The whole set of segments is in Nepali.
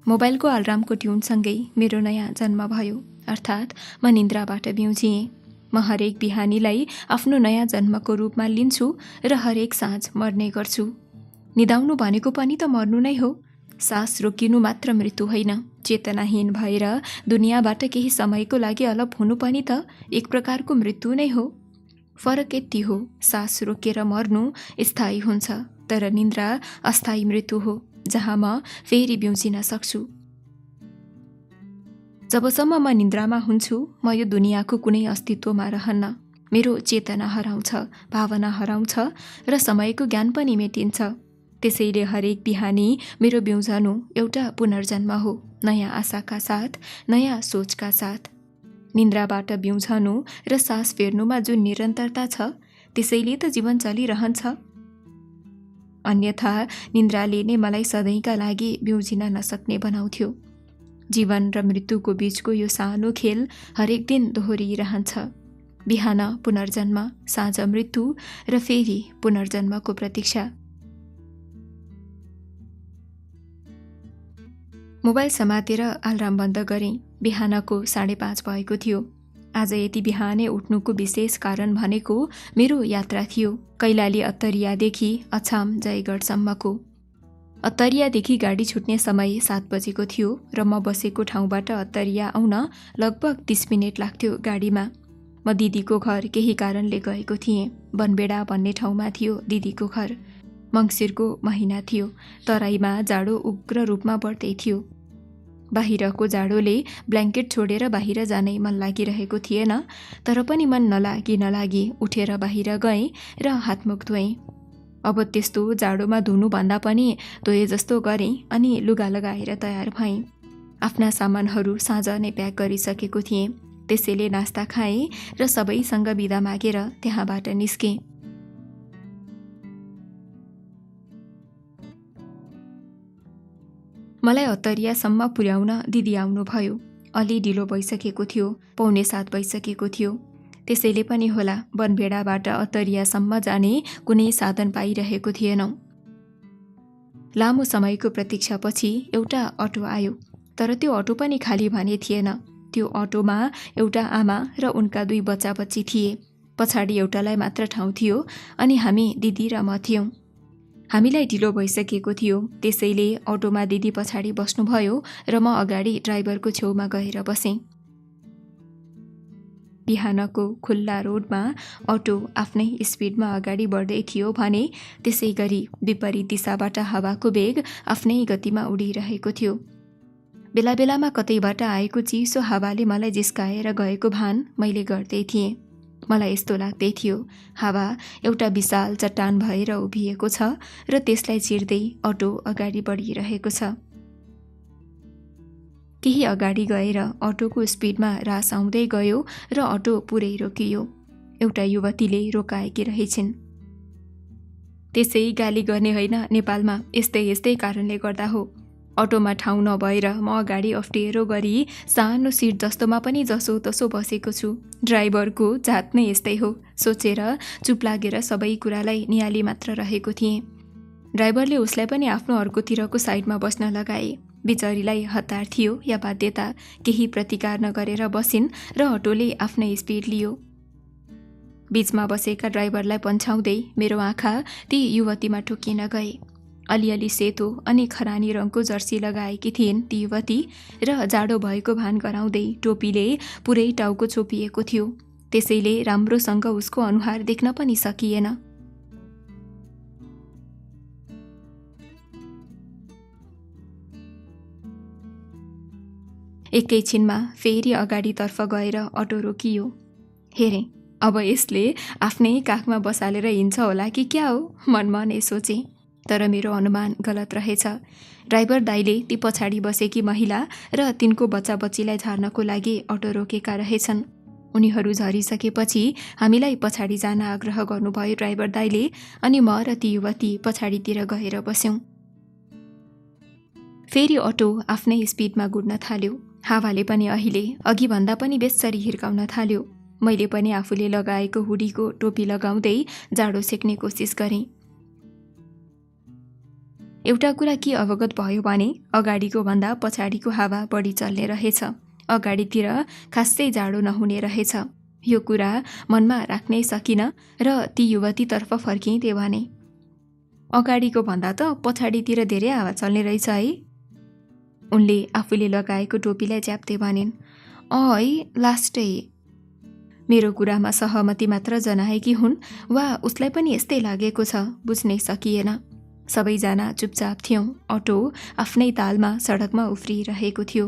मोबाइलको अलार्मको ट्युनसँगै मेरो नयाँ जन्म भयो, अर्थात् म निन्द्राबाट बिउजिएँ। म हरेक बिहानीलाई आफ्नो नयाँ जन्मको रूपमा लिन्छु र हरेक साँझ मर्ने गर्छु। निदाउनु भनेको पनि त मर्नु नै हो। सास रोकिनु मात्र मृत्यु होइन, चेतनाहीन भएर दुनियाँबाट केही समयको लागि अलग हुनु पनि त एक प्रकारको मृत्यु नै हो। फरक यति हो, सास रोकेर मर्नु स्थायी हुन्छ, तर निन्द्रा अस्थायी मृत्यु हो, जहाँ म फेरि बिउजिन सक्छु। जबसम्म म निन्द्रामा हुन्छु, म यो दुनियाँको कुनै अस्तित्वमा रहन्न। मेरो चेतना हराउँछ, भावना हराउँछ र समयको ज्ञान पनि मेटिन्छ। त्यसैले हरेक बिहानी मेरो बिउजनु एउटा पुनर्जन्म हो, नयाँ आशाका साथ, नयाँ सोचका साथ। निन्द्राबाट बिउझनु र सास फेर्नुमा जुन निरन्तरता छ, त्यसैले त जीवन चलिरहन्छ। अन्यथा निन्द्राले नै मलाई सधैँका लागि बिउजिन नसक्ने बनाउँथ्यो। जीवन र मृत्युको बीचको यो सानो खेल हरेक दिन दोहोरिरहन्छ। बिहान पुनर्जन्म, साँझ मृत्यु र फेरि पुनर्जन्मको प्रतीक्षा। मोबाइल समातेर अलार्म बन्द गरेँ। बिहानको 5:30 भएको थियो। आज यति बिहानै उठ्नुको विशेष कारण भनेको मेरो यात्रा थियो, कैलाली अत्तरियादेखि अछाम जयगढसम्मको। अत्तरियादेखि गाडी छुट्ने समय 7 बजेको थियो र म बसेको ठाउँबाट अत्तरिया आउन लगभग 30 मिनट लाग्थ्यो गाडीमा। म दिदीको घर केही कारणले गएको थिएँ। बनबेडा भन्ने ठाउँमा थियो दिदीको घर। मङ्सिरको महिना थियो, तराईमा जाडो उग्र रूपमा बढ्दै थियो। बाहिरको जाडोले ब्ल्याङ्केट छोडेर बाहिर जानै मन लागिरहेको थिएन, तर पनि मन नलागी उठेर बाहिर गएँ र हातमुख धोएँ। अब त्यस्तो जाडोमा धुनुभन्दा पनि धोए जस्तो गरेँ अनि लुगा लगाएर तयार भएँ। आफ्ना सामानहरू साँझ नै प्याक गरिसकेको थिएँ। त्यसैले नास्ता खाएँ र सबैसँग बिदा मागेर त्यहाँबाट निस्केँ। मलाई अत्तरियासम्म पुर्याउन दिदी आउनुभयो। अलि ढिलो भइसकेको थियो, 6:45 भइसकेको थियो। त्यसैले पनि होला बनबेडाबाट अत्तरियासम्म जाने कुनै साधन पाइरहेको थिएनौँ। लामो समयको प्रतीक्षापछि एउटा अटो आयो, तर त्यो अटो पनि खाली भने थिएन। त्यो अटोमा एउटा आमा र उनका 2 बच्चा-बच्ची थिए। पछाडि एउटालाई मात्र ठाउँ थियो अनि हामी दिदी र म थियौँ। हामीलाई ढिलो भइसकेको थियो, त्यसैले अटोमा दिदी पछाडि बस्नुभयो र म अगाडि ड्राइभरको छेउमा गएर बसेँ। बिहानको खुल्ला रोडमा अटो आफ्नै स्पिडमा अगाडि बढ्दै थियो भने त्यसै गरी विपरीत दिशाबाट हावाको वेग आफ्नै गतिमा उडिरहेको थियो। बेला बेलामा कतैबाट आएको चिसो हावाले मलाई जिस्काएर गएको भान मैले गर्दै थिएँ। मलाई यस्तो लाग्दै थियो, हावा एउटा विशाल चट्टान भएर उभिएको छ र त्यसलाई चिर्दै अटो अगाडि बढिरहेको छ। केही अगाडि गएर अटोको स्पिडमा ह्रास आउँदै गयो र अटो पुरै रोकियो। एउटा युवतीले रोकाएकी रहेछिन्। त्यसै गाली गर्ने होइन, नेपालमा यस्तै कारणले गर्दा हो। अटोमा ठाउँ नभएर म अगाडि अप्ठ्यारो गरी सानो सिट जस्तोमा पनि जसोतसो बसेको छु। ड्राइभरको जात नै यस्तै हो सोचेर चुप लागेर सबै कुरालाई नियाली मात्र रहेको थिएँ। ड्राइभरले उसलाई पनि आफ्नो अर्कोतिरको साइडमा बस्न लगाए। बिचरीलाई हतार थियो या बाध्यता, केही प्रतिकार नगरेर बसिन् र अटोले आफ्नै स्पिड लियो। बीचमा बसेका ड्राइभरलाई पन्छाउँदै मेरो आँखा ती युवतीमा ठोकिन गए। अलिअलि सेतो अनि खरानी रङको जर्सी लगाएकी थिइन् ती युवती र जाडो भएको भान गराउँदै टोपीले पुरै टाउको छोपिएको थियो, त्यसैले राम्रोसँग उसको अनुहार देख्न पनि सकिएन। एकैछिनमा फेरि अगाडितर्फ गएर अटो रोकियो। हेरेँ, अब यसले आफ्नै काखमा बसालेर हिँड्छ होला कि क्या हो, मनमा नै सोचेँ। तर मेरो अनुमान गलत रहेछ। ड्राइभर दाइले ती पछाडि बसेकी महिला र तिनको बच्चा-बच्चीलाई झार्नको लागि अटो रोकेका रहेछन्। उनीहरू झरिसकेपछि हामीलाई पछाडि जान आग्रह गर्नुभयो ड्राइभर दाइले अनि म र ती युवती पछाडितिर गएर बस्यौँ। फेरि अटो आफ्नै स्पिडमा गुड्न थाल्यो। हावाले पनि अहिले अघिभन्दा पनि बेसरी हिर्काउन थाल्यो। मैले पनि आफूले लगाएको हुडीको टोपी लगाउँदै जाडो सेक्ने कोसिस गरेँ। एउटा कुरा के अवगत भयो भने अगाडिको भन्दा पछाडिको हावा बढी चल्ने रहेछ। अगाडितिर खासै जाडो नहुने रहेछ। यो कुरा मनमा राख्नै सकिन र ती युवतीतर्फ फर्किँदै भने, अगाडिको भन्दा त पछाडितिर धेरै हावा चल्ने रहेछ है। उनले आफूले लगाएको टोपीलाई च्याप्दै भनिन्, है लास्टै। मेरो कुरामा सहमति मात्र जनाएकी हुन् वा उसलाई पनि यस्तै लागेको छ बुझ्नै सकिएन। सबैजना चुपचाप थियौं। अटो आफ्नै तालमा सडकमा उफ्रिरहेको थियो।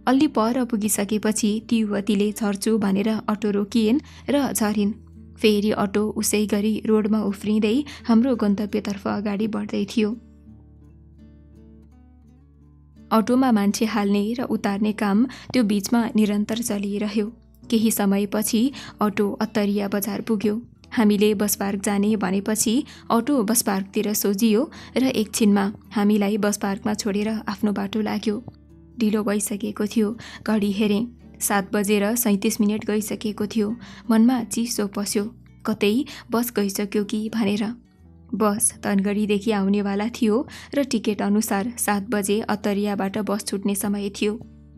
अलि पर पुगिसकेपछि ती युवतीले झर्छु भनेर अटो रोकिएन् र झरिन्। फेरि अटो उसै गरी रोडमा उफ्रिँदै हाम्रो गन्तव्यतर्फ अगाडि बढ्दै थियो। अटोमा मान्छे हाल्ने र उतार्ने काम त्यो बीचमा निरन्तर चलिरह्यो। केही समयपछि अटो अत्तरिया बजार पुग्यो। हामीले बस पार्क जाने भनेपछि अटो बस पार्कतिर सोझियो र एकछिनमा हामीलाई बस पार्कमा छोडेर आफ्नो बाटो लाग्यो। ढिलो भइसकेको थियो। घडी हेरेँ, 7:37 गइसकेको थियो। मनमा चिसो पस्यो, कतै बस गइसक्यो कि भनेर। बस धनगढीदेखि आउनेवाला थियो र टिकट अनुसार 7 बजे अत्तरियाबाट बस छुट्ने समय थियो।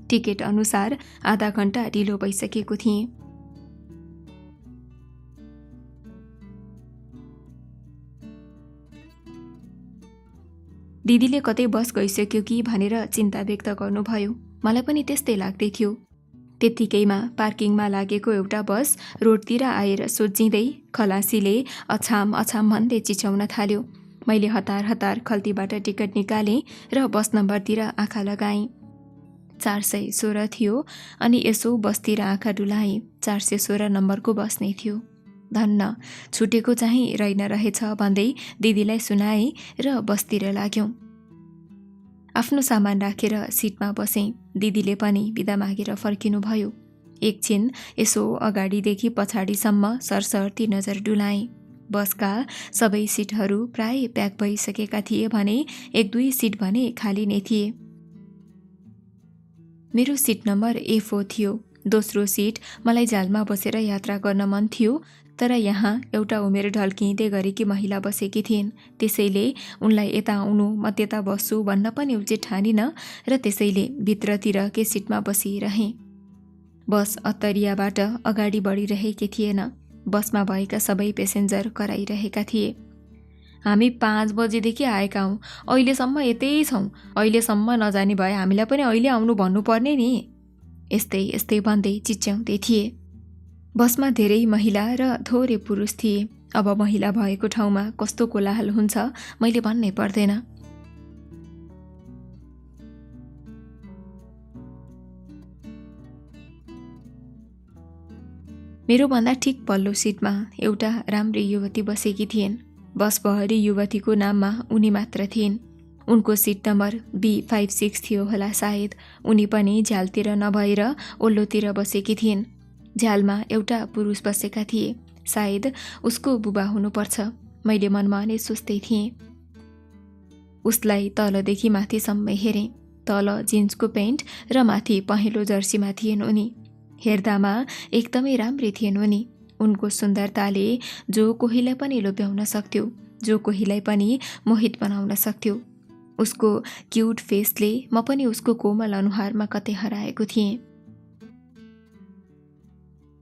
टिकट अनुसार आधा घण्टा ढिलो भइसकेको थिएँ। दिदीले कतै बस गइसक्यो कि भनेर चिन्ता व्यक्त गर्नुभयो। मलाई पनि त्यस्तै लाग्दै थियो। त्यत्तिकैमा पार्किङमा लागेको एउटा बस रोडतिर आएर सोझिँदै खलासीले अछाम अछाम भन्दै चिच्याउन थाल्यो। मैले हतार हतार खल्तीबाट टिकट निकालेँ र बस नम्बरतिर आँखा लगाएँ। 416 थियो अनि यसो बसतिर आँखा डुलाएँ। 416 नम्बरको बस नै थियो। धन्न, छुटेको चाहिँ रहेन रहेछ भन्दै दिदीलाई सुनाएँ र बसतिर लाग्यौँ। आफ्नो सामान राखेर सिटमा बसेँ। दिदीले पनि बिदा मागेर फर्किनुभयो। एकछिन यसो अगाडिदेखि पछाडिसम्म सरसर्ती नजर डुलाएँ। बसका सबै सिटहरू प्राय प्याक भइसकेका थिए भने 1-2 सिट भने खाली नै थिए। मेरो सिट नम्बर A4 थियो। दोस्रो सिट मलाई झ्यालमा बसेर यात्रा गर्न मन थियो, तर यहाँ एउटा उमेर ढल्किँदै गरेकी महिला बसेकी थिइन्। त्यसैले उनलाई यता आउनु म त्यता बस्छु भन्न पनि उचित ठानिन र त्यसैले भित्रतिरकै सिटमा बसिरहेँ। बस अत्तरियाबाट अगाडि बढिरहेकी थिएन। बसमा भएका सबै पेसेन्जर कराइरहेका थिए। हामी 5 बजेदेखि आएका हौँ, अहिलेसम्म यतै छौँ। अहिलेसम्म नजाने भए हामीलाई पनि अहिले आउनु भन्नुपर्ने नि। यस्तै यस्तै भन्दै चिच्याउँदै थिए। बसमा धेरै महिला र थोरै पुरुष थिए। अब महिला भएको ठाउँमा कस्तो कोलाहल हुन्छ मैले भन्नै पर्दैन। मेरो भन्दा ठिक पल्लो सिटमा एउटा राम्री युवती बसेकी थिइन्। बसभरि युवतीको नाममा उनी मात्र थिइन्। उनको सिट नम्बर B56 थियो होला सायद। उनी पनि झ्यालतिर नभएर ओल्लोतिर बसेकी थिइन्। झ्यालमा एउटा पुरुष बसेका थिए। सायद उसको बुबा हुनुपर्छ। मैले मनमा नै सोच्दै थिएँ। उसलाई तलदेखि माथिसम्म हेरेँ। तल जिन्सको पेन्ट र माथि पहेँलो जर्सीमा थिइन् उनी। हेर्दामा एकदमै राम्री थिइन् उनी। उनको सुन्दरताले जो कोहीलाई पनि लोभ्याउन सक्थ्यो, जो कोहीलाई पनि मोहित बनाउन सक्थ्यो। उसको क्युट फेसले म पनि उसको कोमल अनुहारमा कतै हराएको थिएँ।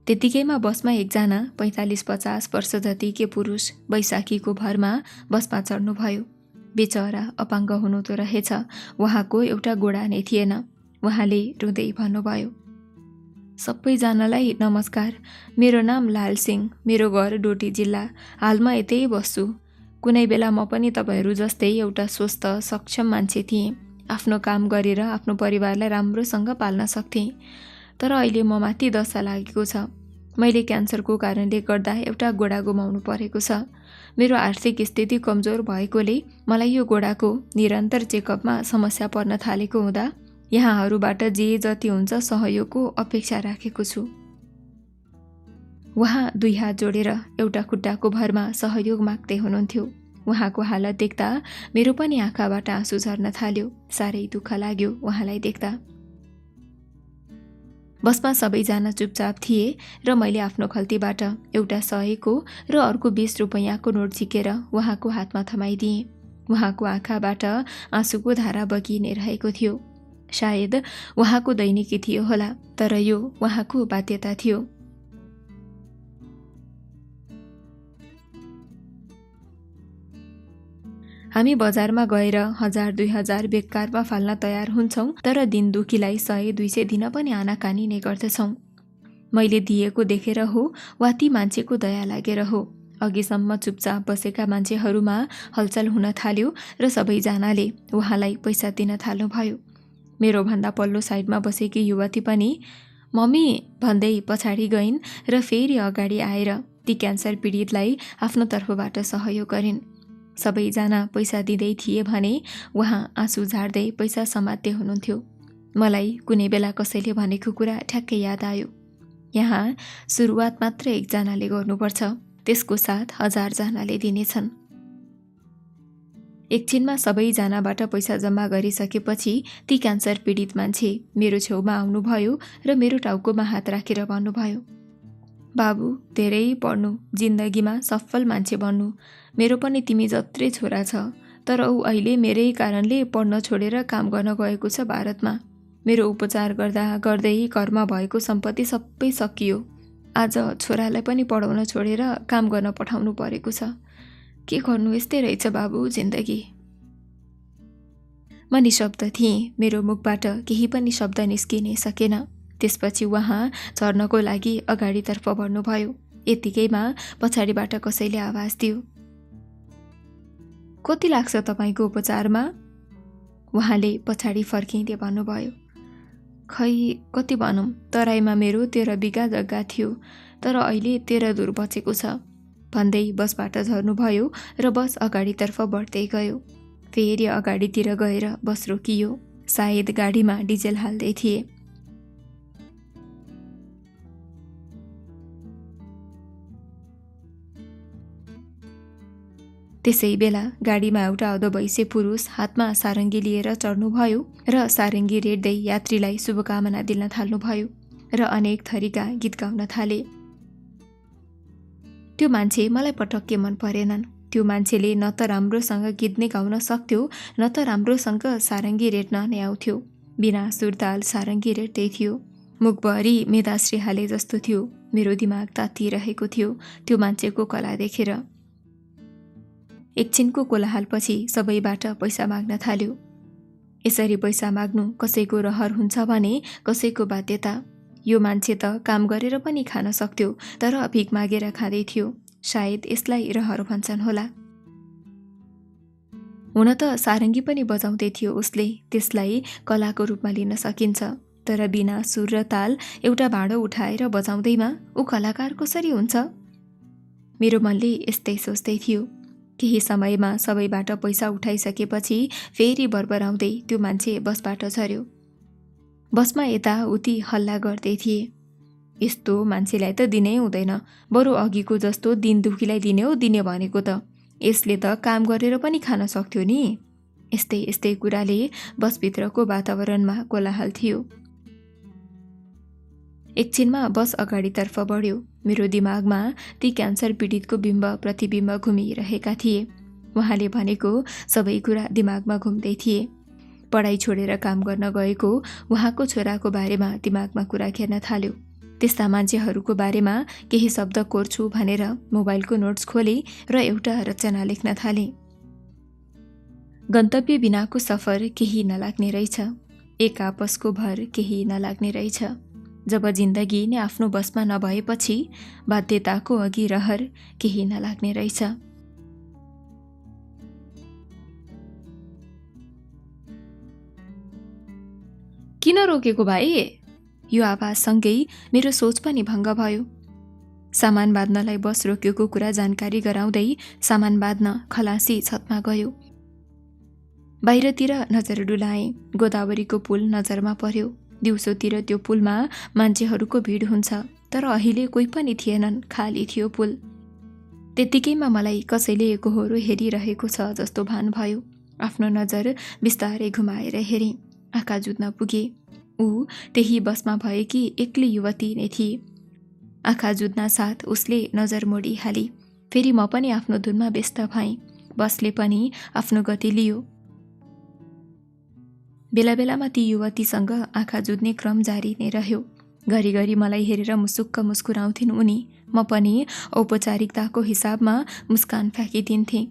त्यतिकैमा बसमा एकजना 45-50 वर्ष जतिकै पुरुष बैशाखीको भरमा बसमा चढ्नुभयो। बेचरा अपाङ्ग हुनुहुँदो रहेछ। उहाँको एउटा गोडा नै थिएन। उहाँले रुँदै भन्नुभयो, सबैजनालाई नमस्कार। मेरो नाम लाल सिंह। मेरो घर डोटी जिल्ला। हाल म यतै बस्छु। कुनै बेला म पनि तपाईहरू जस्तै एउटा स्वस्थ सक्षम मान्छे थिएँ। आफ्नो काम गरेर आफ्नो परिवारलाई राम्रोसँग पाल्न सक्थेँ। तर अहिले म माथि दशा लागेको छ। मैले क्यान्सरको कारणले गर्दा एउटा गोडा गुमाउनु परेको छ। मेरो आर्थिक स्थिति कमजोर भएकोले मलाई यो गोडाको निरन्तर चेकअपमा समस्या पर्न थालेको हुँदा यहाँहरूबाट जे जति हुन्छ सहयोगको अपेक्षा राखेको छु। उहाँ 2 हात जोडेर एउटा खुट्टाको भरमा सहयोग माग्दै हुनुहुन्थ्यो। उहाँको हालत देख्दा मेरो पनि आँखाबाट आँसु झर्न थाल्यो। साह्रै दुःख लाग्यो उहाँलाई देख्दा। बसमा सबैजना चुपचाप थिए र मैले आफ्नो खल्तीबाट एउटा 100 को र अर्को 20 रुपैयाँको नोट झिकेर उहाँको हातमा थमाइदिएँ। उहाँको आँखाबाट आँसुको धारा बगिने रहेको थियो। सायद उहाँको दैनिकी थियो होला, तर यो उहाँको बाध्यता थियो। हामी बजारमा गएर 1000-2000 बेकारमा फाल्न तयार हुन्छौँ, तर दिन दुखीलाई 100-200 दिन पनि आनाकानी नै गर्दछौँ। मैले दिएको देखेर हो वा ती मान्छेको दया लागेर हो, अघिसम्म चुपचाप बसेका मान्छेहरूमा हलचल हुन थाल्यो र सबैजनाले उहाँलाई पैसा दिन थाल्नुभयो। मेरो भन्दा पल्लो साइडमा बसेकी युवती पनि मम्मी भन्दै पछाडि गइन् र फेरि अगाडि आएर ती क्यान्सर पीडितलाई आफ्नो तर्फबाट सहयोग गरिन्। सबैजना पैसा दिँदै थिए भने उहाँ आँसु झार्दै पैसा समात्दै हुनुहुन्थ्यो। मलाई कुनै बेला कसैले भनेको कुरा ठ्याक्कै याद आयो, यहाँ सुरुवात मात्र एकजनाले गर्नुपर्छ, त्यसको साथ 1000 जनाले दिनेछन्। एकछिनमा सबैजनाबाट पैसा जम्मा गरिसकेपछि ती क्यान्सर पीडित मान्छे मेरो छेउमा आउनुभयो र मेरो टाउकोमा हात राखेर भन्नुभयो, बाबु धेरै पढ्नु, जिन्दगीमा सफल मान्छे बन्नु, मेरो पनि तिमी जत्रै छोरा छ, तर ऊ अहिले मेरै कारणले पढ्न छोडेर काम गर्न गएको छ भारतमा। मेरो उपचार गर्दा गर्दै घरमा भएको सम्पत्ति सबै सकियो। आज छोरालाई पनि पढाउन छोडेर काम गर्न पठाउनु परेको छ। के गर्नु, यस्तै रहेछ बाबु जिन्दगी। म निशब्द थिएँ, मेरो मुखबाट केही पनि शब्द निस्किनै सकेन। त्यसपछि उहाँ झर्नको लागि अगाडितर्फ बढ्नुभयो। यतिकैमा पछाडिबाट कसैले आवाज दियो, कति लाग्छ तपाईँको उपचारमा? उहाँले पछाडि फर्किँदै भन्नुभयो, खै कति भनौँ, तराईमा मेरो 13 बिघा जग्गा थियो, तर अहिले 13 दूर बचेको छ भन्दै बसबाट झर्नुभयो र बस अगाडितर्फ बढ्दै गयो। फेरि अगाडितिर गएर बस रोकियो। सायद गाडीमा डिजेल हाल्दै थिए। त्यसै बेला गाडीमा एउटा अधोवैसे पुरुष हातमा सारङ्गी लिएर चढ्नुभयो र सारङ्गी रेड्दै यात्रीलाई शुभकामना दिन थाल्नुभयो र अनेक थरीका गीत गाउन थाले। त्यो मान्छे मलाई पटक्कै मन परेनन्। त्यो मान्छेले न त राम्रोसँग गीत नै गाउन सक्थ्यो, न त राम्रोसँग सारङ्गी रेड्न नै आउँथ्यो। बिना सुरताल सारङ्गी रेड्दै थियो। मुखभरि मेधाश्री हाले जस्तो थियो। मेरो दिमाग तातिरहेको थियो त्यो मान्छेको कला देखेर। एकछिनको कोलाहलपछि सबैबाट पैसा माग्न थाल्यो। यसरी पैसा माग्नु कसैको रहर हुन्छ भने कसैको बाध्यता। यो मान्छे त काम गरेर पनि खान सक्थ्यो, तर भिख मागेर खाँदै थियो। सायद यसलाई रहर भन्छन् होला। हुन त सारङ्गी पनि बजाउँदै थियो उसले, त्यसलाई कलाको रूपमा लिन सकिन्छ। तर बिना सुर र ताल एउटा भाँडो उठाएर बजाउँदैमा ऊ कलाकार कसरी हुन्छ? मेरो मनले यस्तै सोच्दै थियो। केही समयमा सबैबाट पैसा उठाइसकेपछि फेरि बरबराउँदै त्यो मान्छे बसबाट झर्यो। बसमा यता उति हल्ला गर्दै थिए, यस्तो मान्छेलाई त दिनै हुँदैन, बरु अघिको जस्तो दिन दुखीलाई दिने हो दिने भनेको त, यसले त काम गरेर पनि खान सक्थ्यो नि। यस्तै यस्तै कुराले बसभित्रको वातावरणमा कोलाहल थियो। एकछिनमा बस अगाडितर्फ बढ्यो। मेरो दिमागमा ती क्यान्सर पीडितको बिम्ब प्रतिबिम्ब घुमिरहेका थिए। उहाँले भनेको सबै कुरा दिमागमा घुम्दै थिए। पढाइ छोडेर काम गर्न गएको उहाँको छोराको बारेमा दिमागमा कुरा घेर्न थाल्यो। त्यस्ता मान्छेहरूको बारेमा केही शब्द कोर्छु भनेर मोबाइलको नोट्स खोले र एउटा रचना लेख्न थाले। गन्तव्य बिनाको सफर केही नलाग्ने रहेछ, एक आपसको भर केही नलाग्ने रहेछ। जब जिन्दगी नै आफ्नो बसमा नभएपछि बाध्यताको अघि रहर केही नलाग्ने रहेछ। किन रोकेको भाइ? यो आवाजसँगै मेरो सोच पनि भङ्ग भयो। सामान बाँध्नलाई बस रोकेको कुरा जानकारी गराउँदै सामान बाँध्न खलासी छतमा गयो। बाहिरतिर नजर डुलाएँ। गोदावरीको पुल नजरमा पर्यो। दिउँसोतिर त्यो पुलमा मान्छेहरूको भिड हुन्छ, तर अहिले कोही पनि थिएनन्, खाली थियो पुल। त्यतिकैमा मलाई कसैले एकोहोरो हेरिरहेको छ जस्तो भान भयो। आफ्नो नजर बिस्तारै घुमाएर हेरेँ। आँखा जुत्न पुगे। ऊ त्यही बसमा भएकी एक्लै युवती नै थिए। आँखा जुत्न साथ उसले नजर मोडिहाली। फेरि म पनि आफ्नो धुनमा व्यस्त भएँ। बसले पनि आफ्नो गति लियो। बेला बेलामा ती युवतीसँग आँखा जुझ्ने क्रम जारी नै रह्यो। घरिघरि मलाई हेरेर मुसुक्क मुस्कुराउँथिन् उनी। म पनि औपचारिकताको हिसाबमा मुस्कान फ्याँकिदिन्थेँ।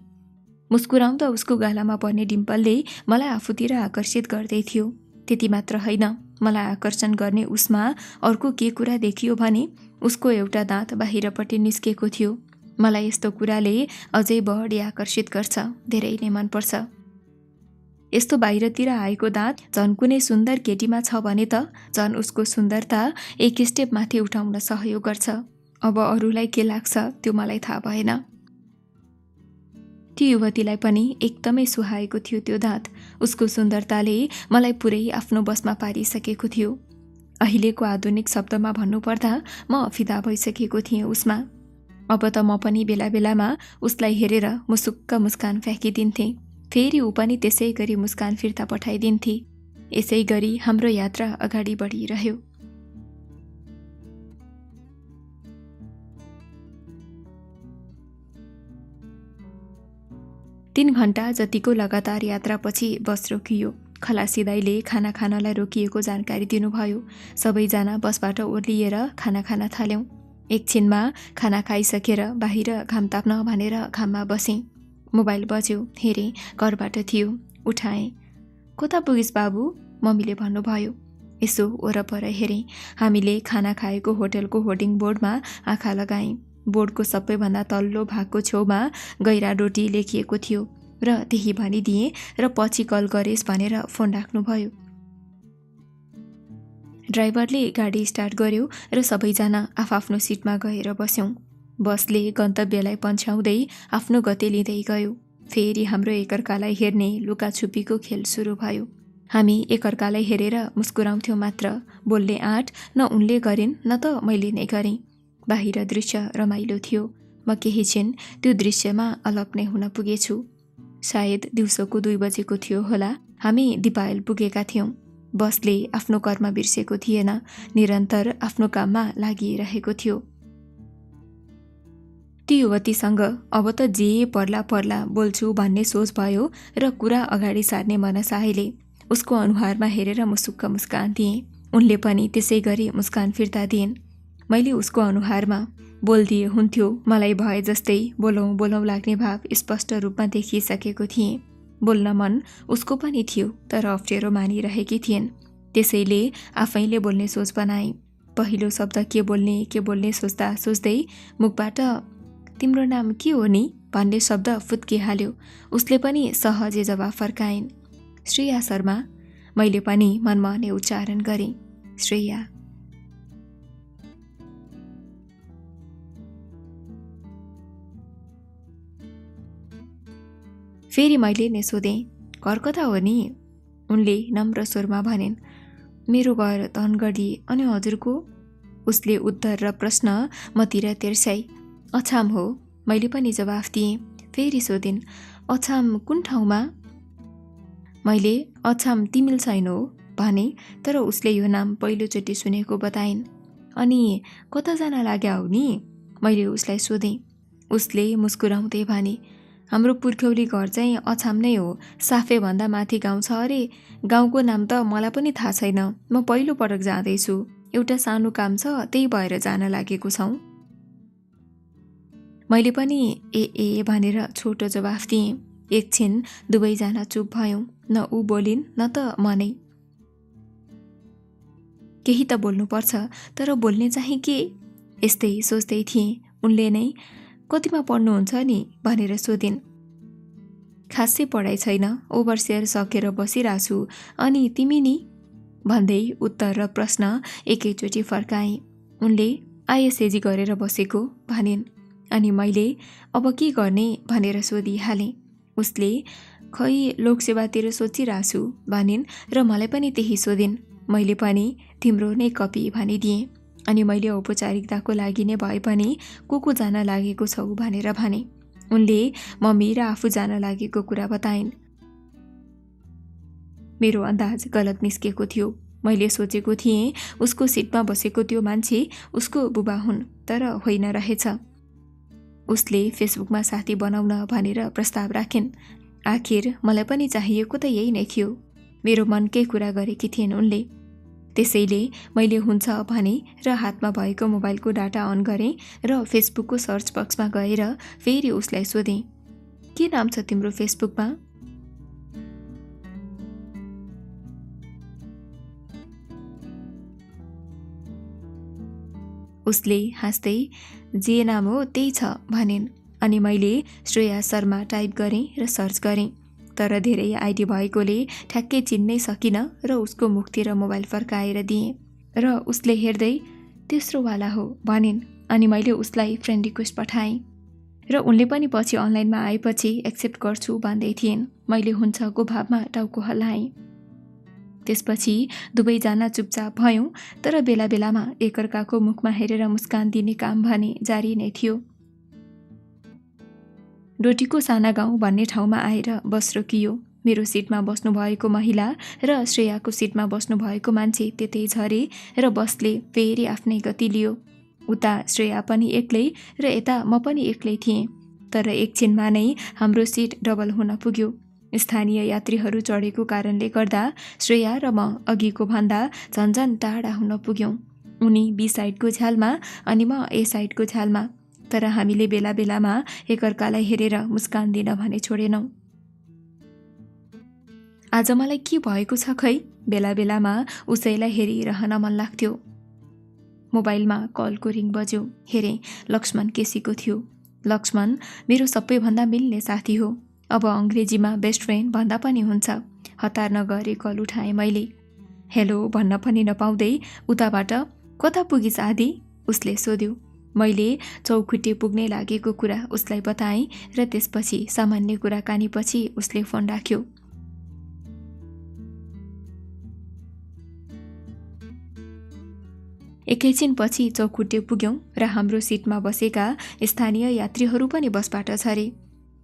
मुस्कुराउँदा उसको गालामा पर्ने डिम्पलले मलाई आफूतिर आकर्षित गर्दै थियो। त्यति मात्र होइन, मलाई आकर्षण गर्ने उसमा अर्को के कुरा देखियो भने उसको एउटा दाँत बाहिरपट्टि निस्केको थियो। मलाई यस्तो कुराले अझै बढी आकर्षित गर्छ, धेरै नै मनपर्छ। यस्तो बाहिरतिर आएको दाँत झन् कुनै सुन्दर केटीमा छ भने त झन् उसको सुन्दरता एक स्टेप माथि उठाउन सहयोग गर्छ। अब अरूलाई के लाग्छ त्यो मलाई थाहा भएन। ती युवतीलाई पनि एकदमै सुहाएको थियो त्यो दाँत। उसको सुन्दरताले मलाई पुरै आफ्नो बसमा पारिसकेको थियो। अहिलेको आधुनिक शब्दमा भन्नुपर्दा म फिदा भइसकेको थिएँ उसमा। अब त म पनि बेला बेलामा उसलाई हेरेर मुसुक्क मुस्कान फ्याँकिदिन्थेँ। फेरि ऊ पनि त्यसै गरी मुस्कान फिर्ता पठाइदिन्थे। यसै गरी हाम्रो यात्रा अगाडि बढिरह्यो। तीन घण्टा जतिको लगातार यात्रापछि बस रोकियो। खलासीदाइले खाना खानलाई रोकिएको जानकारी दिनुभयो। सबैजना बसबाट ओर्लिएर खाना खान थाल्यौँ। एकछिनमा खाना खाइसकेर बाहिर घाम ताप्न भनेर घाममा बसेँ। मोबाइल बज्यो, हेरेँ, घरबाट थियो। उठाएँ। कता पुगिस् बाबु? मम्मीले भन्नुभयो। यसो वरपर हेरेँ। हामीले खाना खाएको होटलको होर्डिङ बोर्डमा आँखा लगाएँ। बोर्डको सबैभन्दा तल्लो भागको छेउमा गैरा डोटी लेखिएको थियो र त्यही भनिदिएँ र पछि कल गरेस् भनेर फोन राख्नुभयो। ड्राइभरले गाडी स्टार्ट गर्यो र सबैजना आफआफ्नो सिटमा गएर बस्यौँ। बसले गन्तव्यलाई पन्छ्याउँदै आफ्नो गति लिँदै गयो। फेरि हाम्रो एकअर्कालाई हेर्ने लुकाछुपीको खेल सुरु भयो। हामी एकअर्कालाई हेरेर मुस्कुराउँथ्यौँ मात्र। बोल्ने आँट न उनले गरिन् न त मैले नै गरेँ। बाहिर दृश्य रमाइलो थियो। म केही छिन त्यो दृश्यमा अलग्नै हुन पुगेछु। सायद दिउँसोको 2 बजेको थियो होला। हामी दिपायल पुगेका थियौँ। बसले आफ्नो कर्म बिर्सेको थिएन, निरन्तर आफ्नो काममा लागिरहेको थियो। ती युवतीसँग अब त जे पर्ला पर्ला बोल्छु भन्ने सोच भयो र कुरा अगाडि सार्ने मनसायले उसको अनुहारमा हेरेर मुसुक्क मुस्कान दिएँ। उनले पनि त्यसै गरी मुस्कान फिर्ता दिइन्। मैले उसको अनुहारमा बोल्दिए हुन्थ्यो मलाई भए जस्तै बोलौँ बोलौँ लाग्ने भाव स्पष्ट रूपमा देखिसकेको थिएँ। बोल्न मन उसको पनि थियो, तर अप्ठ्यारो मानिरहेकी थिइन्। त्यसैले आफैले बोल्ने सोच बनाएँ। पहिलो शब्द के बोल्ने सोच्दा सोच्दै मुखबाट तिम्रो नाम के हो नि भन्ने शब्द फुत्किहाल्यो। उसले पनि सहजै जवाफ फर्काइन्, श्रेया शर्मा। मैले पनि मनमा नै उच्चारण गरेँ, श्रेया। फेरि मैले नै सोधेँ, घर कता हो नि? उनले नम्र स्वरमा भनिन्, मेरो घर धनगढी। अनि हजुरको? उसले उत्तर र प्रश्न मतिर तिर्स्याई। अछाम हो। मैले पनि जवाफ दिएँ। फेरि सोधिन्, अछाम कुन ठाउँमा? मैले अछाम तिमिल छैन हो भने, तर उसले यो नाम पहिलोचोटि सुनेको बताइन्। अनि कता जान लाग्या हौ नि? मैले उसलाई सोधेँ। उसले मुस्कुराउँदै भने, हाम्रो पुर्ख्यौली घर चाहिँ अछाम नै हो। साफे भन्दा माथि गाउँ छ अरे। गाउँको नाम त मलाई पनि थाहा छैन। म पहिलो पटक जाँदैछु। एउटा सानो काम छ, त्यही भएर जान लागेको छौँ। मैले पनि ए भनेर छोटो जवाफ दिएँ। एकछिन दुवैजना चुप भयौँ। न ऊ बोलिन् न त म नै। केही त बोल्नुपर्छ, तर बोल्ने चाहिँ के? यस्तै सोच्दै थिएँ। उनले नै कतिमा पढ्नुहुन्छ नि भनेर सोधिन्। खासै पढाइ छैन, ओभरसियर सकेर बसिरहेछु। अनि तिमी नि? भन्दै उत्तर र प्रश्न एकैचोटि फर्काएँ। उनले आइएसएजी गरेर बसेको भनिन्। अनि मैले अब के गर्ने भनेर सोधिहालेँ। उसले खै लोकसेवातिर सोचिरहेछु भनिन् र मलाई पनि त्यही सोधिन्। मैले पनि तिम्रो नै कपी भनिदिएँ। अनि मैले औपचारिकताको लागि नै भए पनि को जान लागेको छौ भनेर भने। उनले मम्मी र आफू जान लागेको कुरा बताइन्। मेरो अन्दाज गलत निस्केको थियो। मैले सोचेको थिएँ उसको सिटमा बसेको त्यो मान्छे उसको बुबा हुन्, तर होइन रहेछ। उसले फेसबुकमा साथी बनाउन भनेर प्रस्ताव राखिन्। आखिर मलाई पनि चाहिएको त यही नै थियो। मेरो मनकै कुरा गरेकी थिइन् उनले। त्यसैले मैले हुन्छ भने र हातमा भएको मोबाइलको डाटा अन गरेँ र फेसबुकको सर्च बक्समा गएर फेरि उसलाई सोधेँ, के नाम छ तिम्रो फेसबुकमा? उसले हाँस्दै जे नाम हो त्यही छ भनिन्। अनि मैले श्रेया शर्मा टाइप गरेँ र सर्च गरेँ, तर धेरै आइडी भएकोले ठ्याक्कै चिन्नै सकिनँ र उसको मुखतिर मोबाइल फर्काएर दिएँ र उसले हेर्दै तेस्रोवाला हो भनिन्। अनि मैले उसलाई फ्रेन्ड रिक्वेस्ट पठाएँ र उनले पनि पछि अनलाइनमा आएपछि एक्सेप्ट गर्छु भन्दै थिइन्। मैले हुन्छको भावमा टाउको हल्लाएँ। त्यसपछि दुवैजना चुपचाप भयौँ, तर बेला बेलामा एकअर्काको मुखमा हेरेर मुस्कान दिने काम भने जारी नै थियो। डोटीको साना गाउँ भन्ने ठाउँमा आएर बस रोकियो। मेरो सिटमा बस्नुभएको महिला र श्रेयाको सिटमा बस्नुभएको मान्छे त्यतै झरे र बसले फेरि आफ्नै गति लियो। उता श्रेया पनि एक्लै र यता म पनि एक्लै थिएँ। तर एकछिनमा नै हाम्रो सिट डबल हुन पुग्यो। स्थानीय यात्रीहरू चढेको कारणले गर्दा श्रेया र म अघिको भन्दा झन्झन टाढा हुन पुग्यौँ। उनी बी साइडको झ्यालमा अनि म ए साइडको झ्यालमा। तर हामीले बेला बेलामा एकअर्कालाई हेरेर मुस्कान दिन भने छोडेनौँ। आज मलाई के भएको छ खै, बेला बेलामा उसैलाई हेरिरहन मन लाग्थ्यो। मोबाइलमा कलको रिङ बज्यो। हेरेँ, लक्ष्मण केसीको थियो। लक्ष्मण मेरो सबैभन्दा मिल्ने साथी हो। अब अङ्ग्रेजीमा बेस्ट फ्रेन्ड भन्दा पनि हुन्छ। हतार नगरे कल उठाएँ मैले। हेलो भन्न पनि नपाउँदै उताबाट कता पुगिस् आदि उसले सोध्यो। मैले चौखुट्टे पुग्नै लागेको कुरा उसलाई बताएँ र त्यसपछि सामान्य कुराकानीपछि उसले फोन राख्यो। एकैछिनपछि चौखुट्टे पुग्यौँ र हाम्रो सिटमा बसेका स्थानीय यात्रीहरू पनि बसबाट झरे।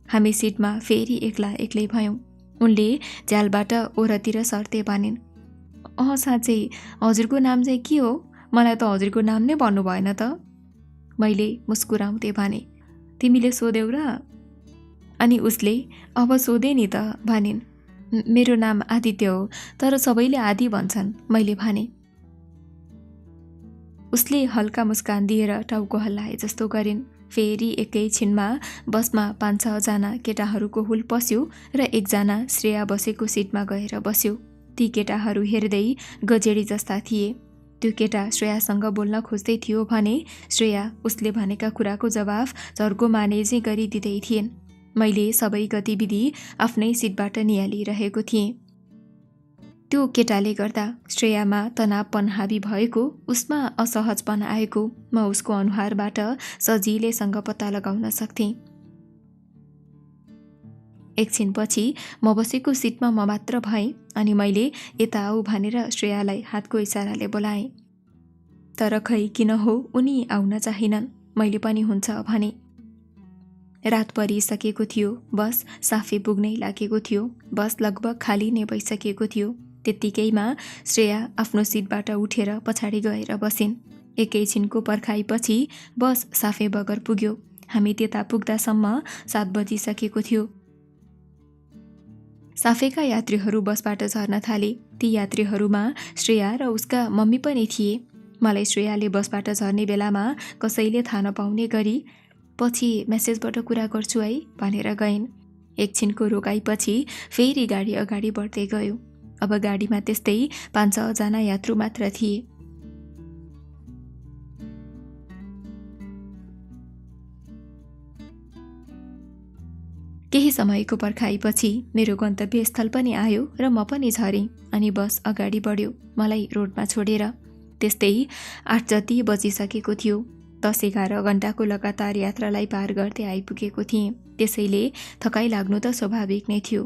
हामी सिटमा फेरि एक्ला एक्लै भयौँ। उनले झ्यालबाट ओरतिर सर्ते भनिन्, साँच्चै हजुरको नाम चाहिँ के हो? मलाई त हजुरको नाम नै भन्नु भएन त। मैले मुस्कुराउँदै भने, तिमीले सोध्यौ र? अनि उसले अब सोधे नि त भनिन्। मेरो नाम आदित्य हो, तर सबैले आदि भन्छन्, मैले भने। उसले हल्का मुस्कान दिएर टाउको हल्लाए जस्तो गरिन्। फेरि एकैछिनमा बसमा 5-6 जना केटाहरूको हुल पस्यो र एकजना श्रेया बसेको सिटमा गएर बस्यो। ती केटाहरू हेर्दै गजेडी जस्ता थिए। त्यो केटा श्रेयासँग बोल्न खोज्दै थियो भने श्रेया उसले भनेका कुराको जवाफ झर्को माने चाहिँ गरिदिँदै थिइन्। मैले सबै गतिविधि आफ्नै सिटबाट निहालिरहेको थिएँ। त्यो केटाले गर्दा श्रेयामा तनावपन हावी भएको, उसमा असहजपन आएको म उसको अनुहारबाट सजिलैसँग पत्ता लगाउन सक्थेँ। एकछिनपछि म बसेको सिटमा म मात्र भएँ अनि मैले यता आऊ भनेर श्रेयालाई हातको इसाराले बोलाएँ। तर खै किन हो उनी आउन चाहिनन्। मैले पनि हुन्छ भने। रात परिसकेको थियो। बस साफे पुग्नै लागेको थियो। बस लगभग खाली नै भइसकेको थियो। त्यत्तिकैमा श्रेया आफ्नो सिटबाट उठेर पछाडि गएर बसिन्। एकैछिनको पर्खाइपछि बस साफे बगर पुग्यो। हामी त्यता पुग्दासम्म 7 बजिसकेको थियो। साफेका यात्रीहरू बसबाट झर्न थाले। ती यात्रीहरूमा श्रेया र उसका मम्मी पनि थिए। मलाई श्रेयाले बसबाट झर्ने बेलामा कसैले थाहा नपाउने गरी पछि मेसेजबाट कुरा गर्छु है भनेर गइन्। एकछिनको रोकाइपछि फेरि गाडी अगाडि बढ्दै गयो। अब गाडीमा त्यस्तै 5-6 जना यात्रु मात्र थिए। केही समयको पर्खाइपछि मेरो गन्तव्यस्थल पनि आयो र म पनि झरेँ अनि बस अगाडि बढ्यो मलाई रोडमा छोडेर। त्यस्तै 8 जति बजिसकेको थियो। 10-11 घण्टाको लगातार यात्रालाई पार गर्दै आइपुगेको थिएँ। त्यसैले थकाइ लाग्नु त स्वाभाविक नै थियो।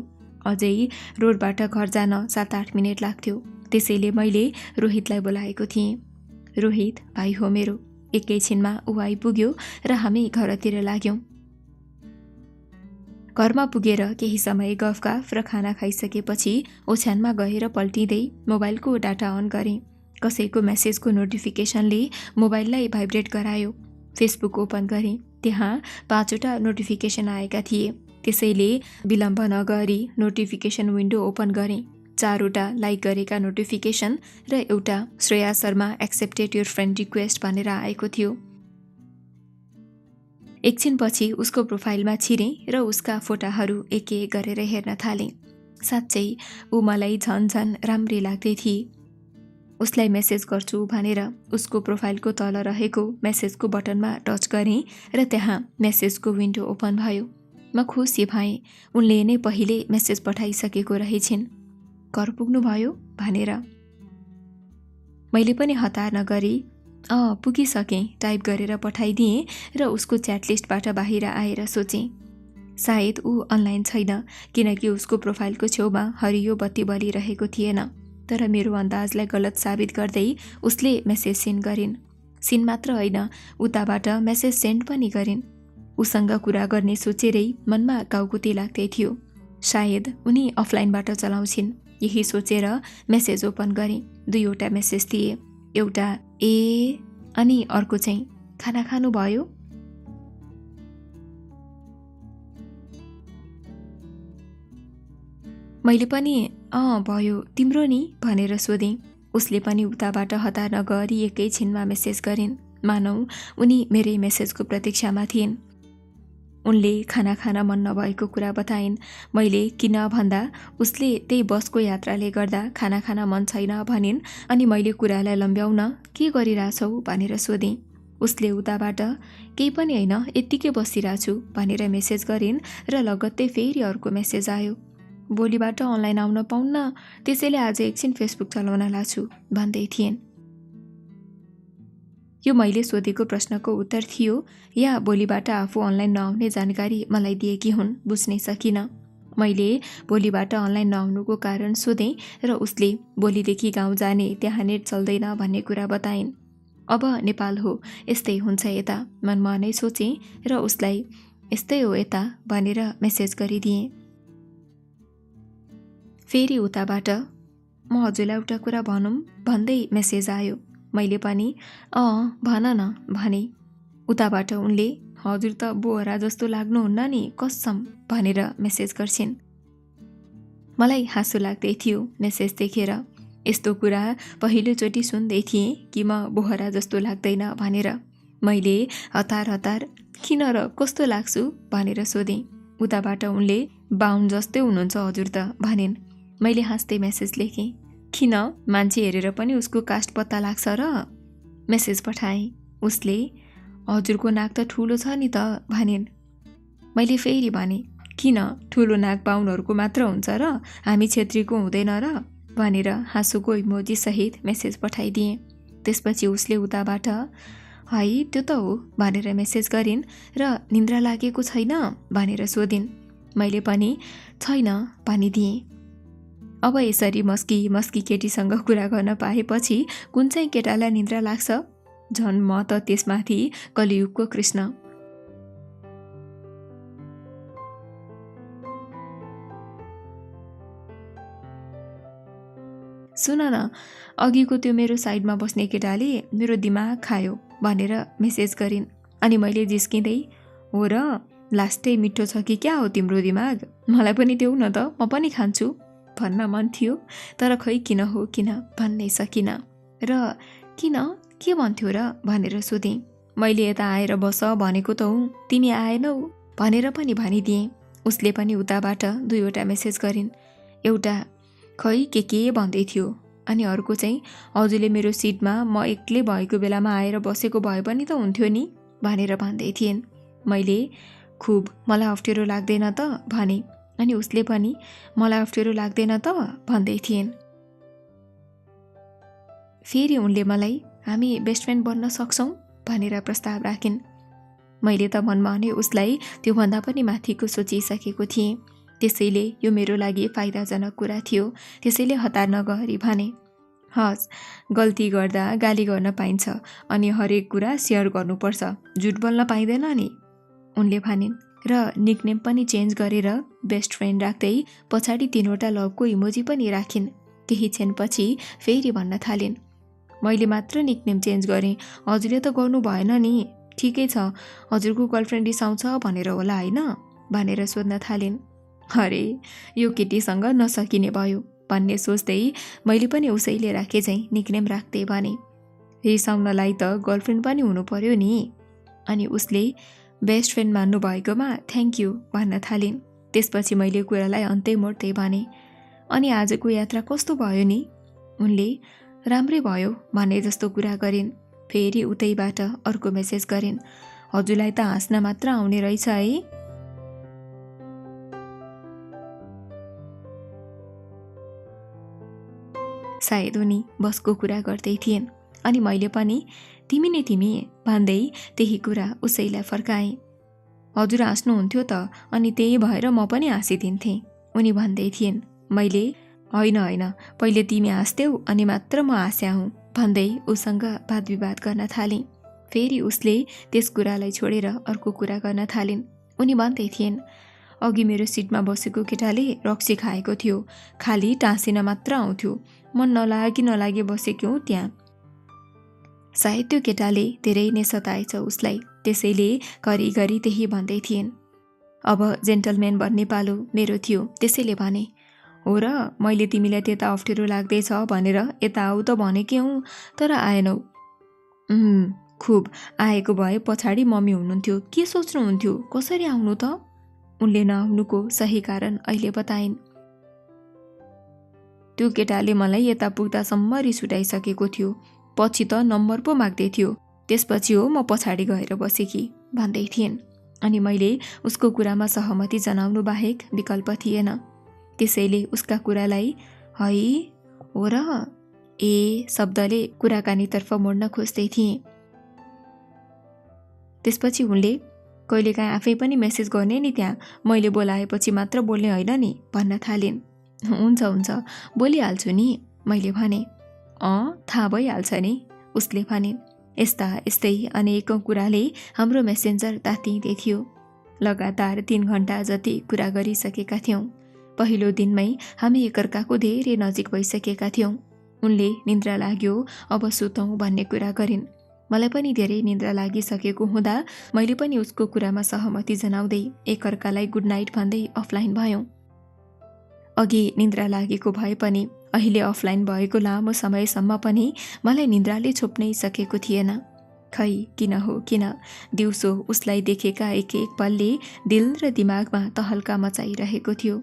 अझै रोडबाट घर जान 7-8 मिनट लाग्थ्यो। त्यसैले मैले रोहितलाई बोलाएको थिएँ। रोहित भाइ हो मेरो। एकैछिनमा ऊ आइपुग्यो र हामी घरतिर लाग्यौँ। घरमा पुगेर केही समय गफगाफ र खाना खाइसकेपछि ओछ्यानमा गएर पल्टिँदै मोबाइलको डाटा अन गरेँ। कसैको मेसेजको नोटिफिकेसनले मोबाइललाई भाइब्रेट गरायो। फेसबुक ओपन गरेँ। त्यहाँ 5वटा नोटिफिकेसन आएका थिए। त्यसैले विलम्ब नगरी नोटिफिकेसन विन्डो ओपन गरेँ। 4वटा लाइक गरेका नोटिफिकेसन र एउटा Shreya Sharma accepted your friend request भनेर आएको थियो। एकछिनपछि उसको प्रोफाइलमा छिरेँ र उसका फोटाहरू एक एक गरेर हेर्न थालेँ। साँच्चै ऊ मलाई झन राम्री लाग्दै थिए। उसलाई मेसेज गर्छु भनेर उसको प्रोफाइलको तल रहेको मेसेजको बटनमा टच गरेँ र त्यहाँ मेसेजको विन्डो ओपन भयो। म खुसी भएँ। उनले नै पहिले मेसेज पठाइसकेको रहेछिन्। घर पुग्नुभयो भनेर। मैले पनि हतार नगरी पुगिसकेँ टाइप गरेर पठाइदिएँ र उसको च्याटलिस्टबाट बाहिर आएर सोचेँ सायद ऊ अनलाइन छैन, किनकि उसको प्रोफाइलको छेउमा हरियो बत्ती बलिरहेको थिएन। तर मेरो अन्दाजलाई गलत साबित गर्दै उसले मेसेज सेन्ड गरिन्। सिन मात्र होइन, उताबाट मेसेज सेन्ड पनि गरिन्। उसँग कुरा गर्ने सोचेरै मनमा गाउकुती लाग्दै थियो। सायद उनी अफलाइनबाट चलाउँछिन्, यही सोचेर मेसेज ओपन गरेँ। 2वटा मेसेज थिए, एउटा अनि अर्को चाहिँ खाना खानु भयो? मैले पनि भयो, तिम्रो नि भनेर सोधेँ। उसले पनि उताबाट हतार नगरी एकैछिनमा मेसेज गरिन्, मानौ उनी मेरै मेसेजको प्रतीक्षामा थिइन्। उनले खाना खान मन नभएको कुरा बताइन्। मैले किन भन्दा उसले त्यही बसको यात्राले गर्दा खाना खान मन छैन भनिन्। अनि मैले कुरालाई लम्ब्याउन के गरिरहेछौ भनेर सोधेँ। उसले उताबाट केही पनि होइन, यत्तिकै बसिरहेछु भनेर मेसेज गरिन् र लगत्तै फेरि अर्को मेसेज आयो। भोलिबाट अनलाइन आउन पाउन्न, त्यसैले आज एकछिन फेसबुक चलाउन लाग्छु भन्दै थिइन्। यो मैले सोधेको प्रश्नको उत्तर थियो या भोलिबाट आफू अनलाइन नआउने जानकारी मलाई दिएकी हुन्, बुझ्नै सकिनँ। मैले भोलिबाट अनलाइन नआउनुको कारण सोधेँ र उसले भोलिदेखि गाउँ जाने, त्यहाँ नेट चल्दैन भन्ने कुरा बताइन्। अब नेपाल हो, यस्तै हुन्छ यता मनमा नै सोचेँ र उसलाई यस्तै हो यता भनेर मेसेज गरिदिएँ। फेरि उताबाट म हजुरलाई एउटा कुरा भनौँ भन्दै मेसेज आयो। मैले पनि भन न भने। उताबाट उनले हजुर त बोहरा जस्तो लाग्नुहुन्न नि कसम भनेर मेसेज गर्छिन्। मलाई हाँसो लाग्दै थियो मेसेज देखेर। यस्तो कुरा पहिलोचोटि सुन्दै थिएँ कि म बोहरा जस्तो लाग्दैन भनेर। मैले हतार किन र कस्तो लाग्छु भनेर सोधेँ। उताबाट उनले बाहुन जस्तै हुनुहुन्छ हजुर त भनिन्। मैले हाँस्दै मेसेज लेखेँ, किन मान्छे हेरेर पनि उसको कास्ट पत्ता लाग्छ र? मेसेज पठाएँ। उसले हजुरको नाक त ठुलो छ नि त भनिन्। मैले फेरि भने, किन ठुलो नाक बाहुनहरूको मात्र हुन्छ र, हामी क्षेत्रीको हुँदैन र भनेर हाँसोको इमोजी सहित मेसेज पठाइदिएँ। त्यसपछि उसले उताबाट है त्यो त हो भनेर मेसेज गरिन् र निन्द्रा लागेको छैन भनेर सोधिन्। मैले पनि छैन भनिदिएँ। अब यसरी मस्की केटीसँग कुरा गर्न पाएपछि कुन चाहिँ केटालाई निन्द्रा लाग्छ? झन् म त त्यसमाथि कलियुगको कृष्ण। सुन न, अघिको त्यो मेरो साइडमा बस्ने केटाले मेरो दिमाग खायो भनेर मेसेज गरिन्। अनि मैले जिस्किँदै, हो र लास्टै मिठो छ कि क्या हो तिम्रो दिमाग, मलाई पनि देऊ न त, म पनि खान्छु भन्न मन थियो। तर खै किन हो किन भन्नै सकिनँ। र किन के भन्थ्यो र भनेर सोधेँ। मैले यता आएर बस भनेको त हुँ, तिमी आएनौ भनेर पनि भनिदिएँ। उसले पनि उताबाट 2वटा मेसेज गरिन्। एउटा खै के भन्दै थियो अनि अर्को चाहिँ हजुरले मेरो सिटमा म एक्लै भएको बेलामा आएर बसेको भए पनि त हुन्थ्यो नि भनेर भन्दै थिइन्। मैले खुब मलाई अप्ठ्यारो लाग्दैन त भने। अनि उसले पनि मलाई अप्ठ्यारो लाग्दैन त भन्दै थिइन्। फेरि उनले मलाई हामी बेस्ट फ्रेन्ड बन्न सक्छौँ भनेर प्रस्ताव राखिन्। मैले त मनमा नै उसलाई त्योभन्दा पनि माथिको सोचिसकेको थिएँ। त्यसैले यो मेरो लागि फाइदाजनक कुरा थियो। त्यसैले हतार नगरी भने, हस्, गल्ती गर्दा गाली गर्न पाइन्छ अनि हरेक कुरा सेयर गर्नुपर्छ, झुट बोल्न पाइँदैन नि उनले भनिन्। र निकनेम पनि चेन्ज गरेर बेस्ट फ्रेन्ड राख्दै पछाडि 3वटा लभको इमोजी पनि राखिन्। केही क्षणपछि फेरि भन्न थालिन्, मैले मात्र निकनेम चेन्ज गरेँ, हजुरले त गर्नु भएन नि, ठिकै छ, हजुरको गर्लफ्रेन्ड रिसाउँछ भनेर होला होइन भनेर सोध्न थालिन्। अरे यो केटीसँग नसकिने भयो भन्ने सोच्दै मैले पनि उसैले राखे झैँ निकनेम राख्दै भने, रिसाउनलाई त गर्लफ्रेन्ड पनि हुनु पर्यो नि। अनि उसले बेस्ट फ्रेन्ड मान्नु भएकोमा थ्याङ्क यू भन्न थालिन्। त्यसपछि मैले कुरालाई अन्तै मोड्दै भने, अनि आजको यात्रा कस्तो भयो नि? उनले राम्रै भयो भने जस्तो कुरा गरिन्। फेरि उतैबाट अर्को मेसेज गरिन्, हजुरलाई त हाँस्न मात्र आउने रहेछ है। सायद उनी बसको कुरा गर्दै थिइन् अनि मैले पनि तिमी नै तिमी भन्दै त्यही कुरा उसैलाई फर्काएँ। हजुर हाँस्नुहुन्थ्यो त अनि त्यही भएर म पनि हाँसिदिन्थेँ उनी भन्दै थिइन्। मैले होइन होइन, पहिले तिमी हाँस्थ्यौ अनि मात्र म हाँस्या हुँ भन्दै उसँग वाद विवाद गर्न थालेँ। फेरि उसले त्यस कुरालाई छोडेर अर्को कुरा गर्न थालिन्। उनी भन्दै थिइन्, अघि मेरो सिटमा बसेको केटाले रक्सी खाएको थियो, खालि टाँसिन मात्र आउँथ्यो, मन नलागी बसेकी हुँ त्यहाँ। सायद त्यो केटाले धेरै नै सताएछ उसलाई, त्यसैले घरिघरि त्यही भन्दै थिइन्। अब जेन्टलम्यान भन्ने पालो मेरो थियो, त्यसैले भने, हो र मैले तिमीलाई त्यता अप्ठ्यारो लाग्दैछ भनेर यता आऊ त भनेकी हुँ, तर आएनौ। खुब आएको भए पछाडि मम्मी हुनुहुन्थ्यो, के सोच्नुहुन्थ्यो, कसरी आउनु त? उनले नआउनुको सही कारण अहिले बताइन्। त्यो केटाले मलाई यता पुग्दासम्म रिस उठाइसकेको थियो, पछि त नम्बर पो माग्दै थियो, त्यसपछि हो म पछाडि गएर बसेकी भन्दै थिइन्। अनि मैले उसको कुरामा सहमति जनाउनु बाहेक विकल्प थिएन। त्यसैले उसका कुरालाई है हो र ए शब्दले कुराकानीतर्फ मोड्न खोज्दै थिएँ। त्यसपछि उनले कहिलेकाहीँ आफै पनि मेसेज गर्ने नि, त्यहाँ मैले बोलाएपछि मात्र बोल्ने होइन नि भन्न थालिन्। हुन्छ हुन्छ बोलिहाल्छु नि मैले भने। थाहा भइहाल्छ नि उसले भनिन्। यस्तै अनेकौँ कुराले हाम्रो मेसेन्जर तातिँदै थियो। लगातार 3 घण्टा जति कुरा गरिसकेका थियौँ। पहिलो दिनमै हामी एकअर्काको धेरै नजिक भइसकेका थियौँ। उनले निन्द्रा लाग्यो अब सुतौँ भन्ने कुरा गरिन्। मलाई पनि धेरै निन्द्रा लागिसकेको हुँदा मैले पनि उसको कुरामा सहमति जनाउँदै एकअर्कालाई गुड नाइट भन्दै अफलाइन भयौँ। अघि निन्द्रा लागेको भए पनि अहिले अफलाइन भएको लामो समयसम्म पनि मलाई निन्द्राले छोप्नै सकेको थिएन। खै किन हो किन दिउँसो उसलाई देखेका एक पलले दिल र दिमागमा तहल्का मचाइरहेको थियो।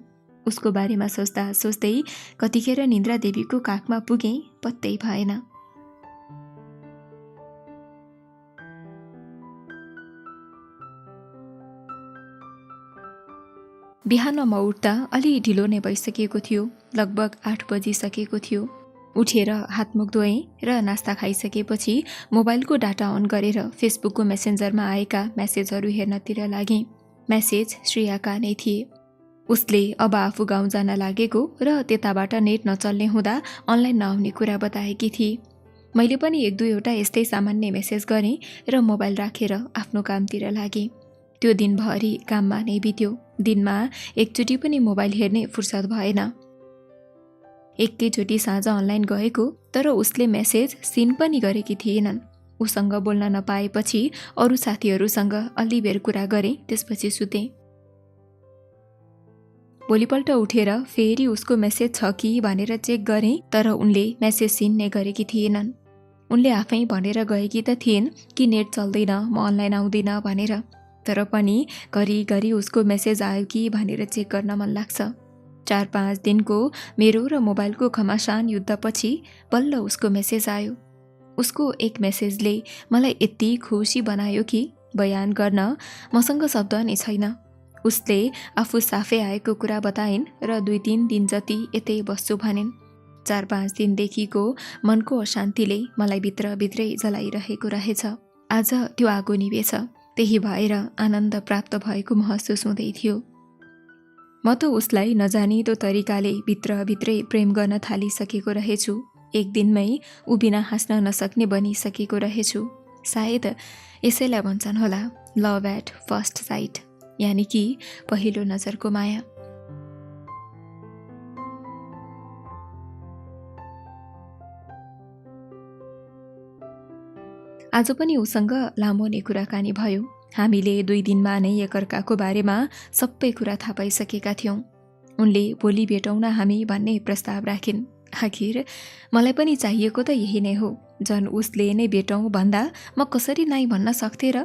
उसको बारेमा सोच्दा सोच्दै कतिखेर निन्द्रा देवीको काखमा पुगेँ पत्तै भएन। बिहान म उठ्दा अलि ढिलो नै भइसकेको थियो। लगभग 8 बजिसकेको थियो। उठेर हातमुख धोएँ र नास्ता खाइसकेपछि मोबाइलको डाटा अन गरेर फेसबुकको मेसेन्जरमा आएका मेसेजहरू हेर्नतिर लागेँ। मेसेज श्रेयाका नै थिए। उसले अब आफू गाउँ जान लागेको र त्यताबाट नेट नचल्ने हुँदा अनलाइन नआउने कुरा बताएकी थिए। मैले पनि 1-2 यस्तै सामान्य मेसेज गरेँ र मोबाइल राखेर आफ्नो कामतिर लागेँ। त्यो दिनभरि काममा नै बित्यो। दिनमा एकचोटि पनि मोबाइल हेर्ने फुर्सद भएन। एकैचोटि साँझ अनलाइन गएको, तर उसले मेसेज सिन पनि गरेकी थिएनन्। उसँग बोल्न नपाएपछि अरू साथीहरूसँग अलि बेर कुरा गरेँ, त्यसपछि सुतेँ। भोलिपल्ट उठेर फेरि उसको मेसेज छ कि भनेर चेक गरेँ, तर उनले मेसेज सिन नै गरेकी थिएनन्। उनले आफै भनेर गएकी त थिइन् कि नेट चल्दैन, म अनलाइन आउँदिन भनेर। तर पनि घरिघरि उसको मेसेज आयो कि भनेर चेक गर्न मन लाग्छ। 4-5 दिनको मेरो र मोबाइलको घमासान युद्धपछि बल्ल उसको मेसेज आयो। उसको एक मेसेजले मलाई यति खुसी बनायो कि बयान गर्न मसँग शब्द नै छैन। उसले आफू साफै आएको कुरा बताइन् र 2-3 दिन जति यतै बस्छु भनिन्। 4-5 दिनदेखिको मनको अशान्तिले मलाई भित्रभित्रै जलाइरहेको रहेछ। आज त्यो आगो निभेछ। त्यही भएर आनन्द प्राप्त भएको महसुस हुँदै थियो। म त उसलाई नजानिदो तरिकाले भित्रभित्रै प्रेम गर्न थालिसकेको रहेछु। एक दिनमै ऊ बिना हाँस्न नसक्ने बनिसकेको रहेछु। सायद यसैलाई भन्छन् होला लभ एट फर्स्ट साइट, यानि कि पहिलो नजरको माया। आज पनि उसँग लामो नै कुराकानी भयो। हामीले 2 दिनमा नै एकअर्काको बारेमा सबै कुरा थाहा पाइसकेका थियौँ। उनले भोलि भेटौँ न हामी भन्ने प्रस्ताव राखिन्। आखिर मलाई पनि चाहिएको त यही नै हो। झन् उसले नै भेटौँ भन्दा म कसरी नाइ भन्न सक्थेँ र?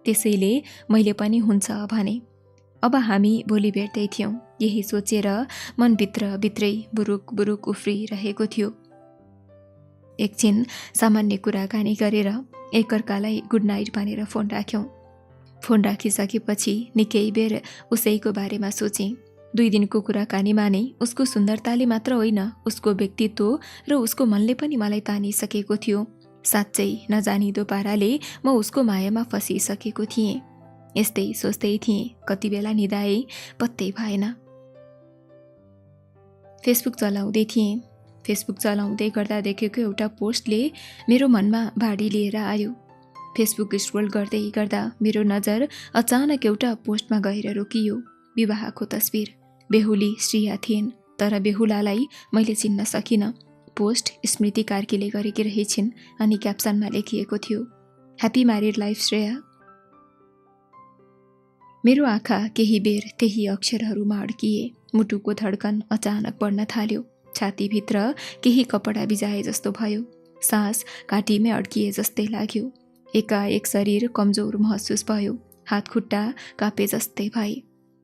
त्यसैले मैले पनि हुन्छ भने। अब हामी भोलि भेट्दै थियौँ। यही सोचेर मनभित्र भित्रै बुरुक बुरुक उफ्रिरहेको थियो। एकछिन सामान्य कुराकानी गरेर एकअर्कालाई गुड नाइट भनेर फोन राख्यौँ। फोन राखिसकेपछि निकै बेर उसैको बारेमा सोचेँ। 2 दिनको कुराकानीमा नै उसको सुन्दरताले मात्र होइन, उसको व्यक्तित्व र उसको मनले पनि मलाई तानिसकेको थियो। साँच्चै नजानिदो पाराले म उसको मायामा फसिसकेको थिएँ। यस्तै सोच्दै थिएँ, कति बेला निदाए पत्तै भएन। फेसबुक चलाउँदै थिएँ। फेसबुक चलाउँदै गर्दा देखेको एउटा पोस्टले मेरो मनमा बाढी लिएर आयो। फेसबुक स्क्रोल गर्दै गर्दा मेरो नजर अचानक एउटा पोस्टमा गएर रोकियो। विवाहको तस्बिर। बेहुली श्रेया थिइन्, तर बेहुलालाई मैले चिन्न सकिनँ। पोस्ट स्मृति कार्कीले गरेकी रहेछिन् अनि क्याप्सनमा लेखिएको थियो, ह्याप्पी म्यारिड लाइफ श्रेया। मेरो आँखा केही बेर त्यही अक्षरहरूमा अड्किए। मुटुको धड्कन अचानक बढ्न थाल्यो। छातीभित्र केही कपडा भिजाए जस्तो भयो। सास घाँटीमै अड्किए जस्तै लाग्यो। एकाएक शरीर कमजोर महसुस भयो। हात खुट्टा कापे जस्तै भए।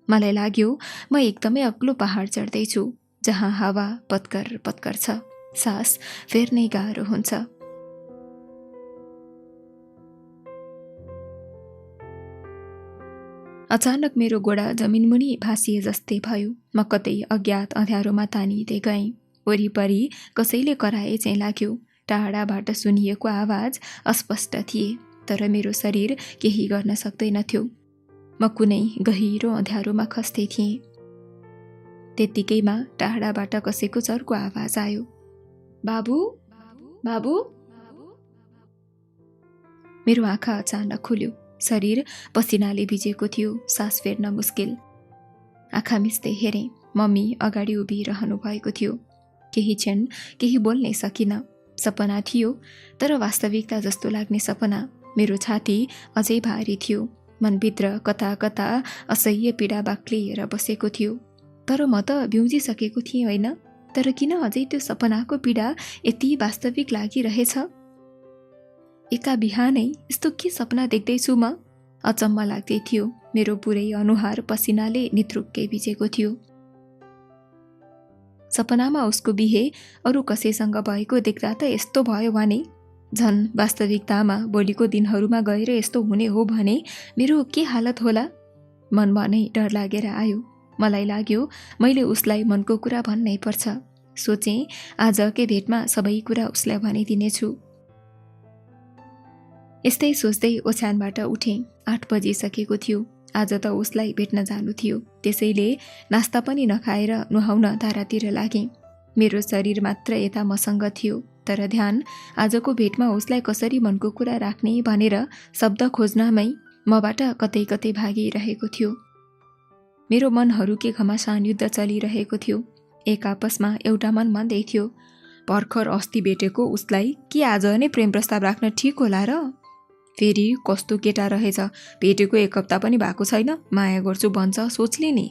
मलाई लाग्यो म एकदमै अग्लो पहाड चढ्दैछु, जहाँ हावा पत्कर पत्कर छ, सास फेर्नै गाह्रो हुन्छ। अचानक मेरो गोडा जमिनमुनि भासिए जस्तै भयो। म कतै अज्ञात अँध्यारोमा तानिँदै गएँ। वरिपरि कसैले कराए चाहिँ लाग्यो। टाढाबाट सुनिएको आवाज अस्पष्ट थिए, तर मेरो शरीर केही गर्न सक्दैनथ्यो। म कुनै गहिरो अँध्यारोमा खस्दै थिएँ। त्यत्तिकैमा टाढाबाट कसैको चर्को आवाज आयो, बाबु बाबु। मेरो आँखा अचानक खुल्यो। शरीर पसिनाले भिजेको थियो, सास फेर्न मुस्किल। आँखा मिच्दै हेरेँ। मम्मी अगाडि उभिरहनु भएको थियो। केही क्षण केही बोल्नै सकिनँ। सपना थियो, तर वास्तविकता जस्तो लाग्ने सपना। मेरो छाती अझै भारी थियो। मनभित्र कता कता असह्य पीडा बाक्लिएर बसेको थियो। तर म त बिउजिसकेको थिएँ होइन? तर किन अझै त्यो सपनाको पीडा यति वास्तविक लागिरहेछ? एका बिहानै यस्तो के सपना देख्दैछु म? अचम्म लाग्दै थियो। मेरो पुरै अनुहार पसिनाले नित्रुक्कै भिजेको थियो। सपनामा उसको बिहे अरू कसैसँग भएको देख्दा त यस्तो भयो भने, झन् वास्तविकतामा भोलिको दिनहरूमा गएर यस्तो हुने हो भने मेरो के हालत होला? मनमा नै डर लागेर आयो। मलाई लाग्यो मैले उसलाई मनको कुरा भन्नै पर्छ। सोचेँ आजकै भेटमा सबै कुरा उसलाई भनिदिनेछु। यस्तै सोच्दै ओछ्यानबाट उठेँ। 8 बजिसकेको थियो। आज त उसलाई भेट्न जानु थियो। त्यसैले नास्ता पनि नखाएर नुहाउन धारातिर लागेँ। मेरो शरीर मात्र यता मसँग थियो, तर ध्यान आजको भेटमा उसलाई कसरी मनको कुरा राख्ने भनेर शब्द खोज्नमै मबाट कतै कतै भागिरहेको थियो। मेरो मनहरू के घमासान युद्ध चलिरहेको थियो। एक आपसमा एउटा मन भन्दै थियो, भर्खर अस्ति भेटेको उसलाई के आज नै प्रेम प्रस्ताव राख्न ठिक होला र? फेरि कस्तो केटा रहेछ, भेटेको 1 हप्ता पनि भएको छैन, माया गर्छु भन्छ, सोचले नि।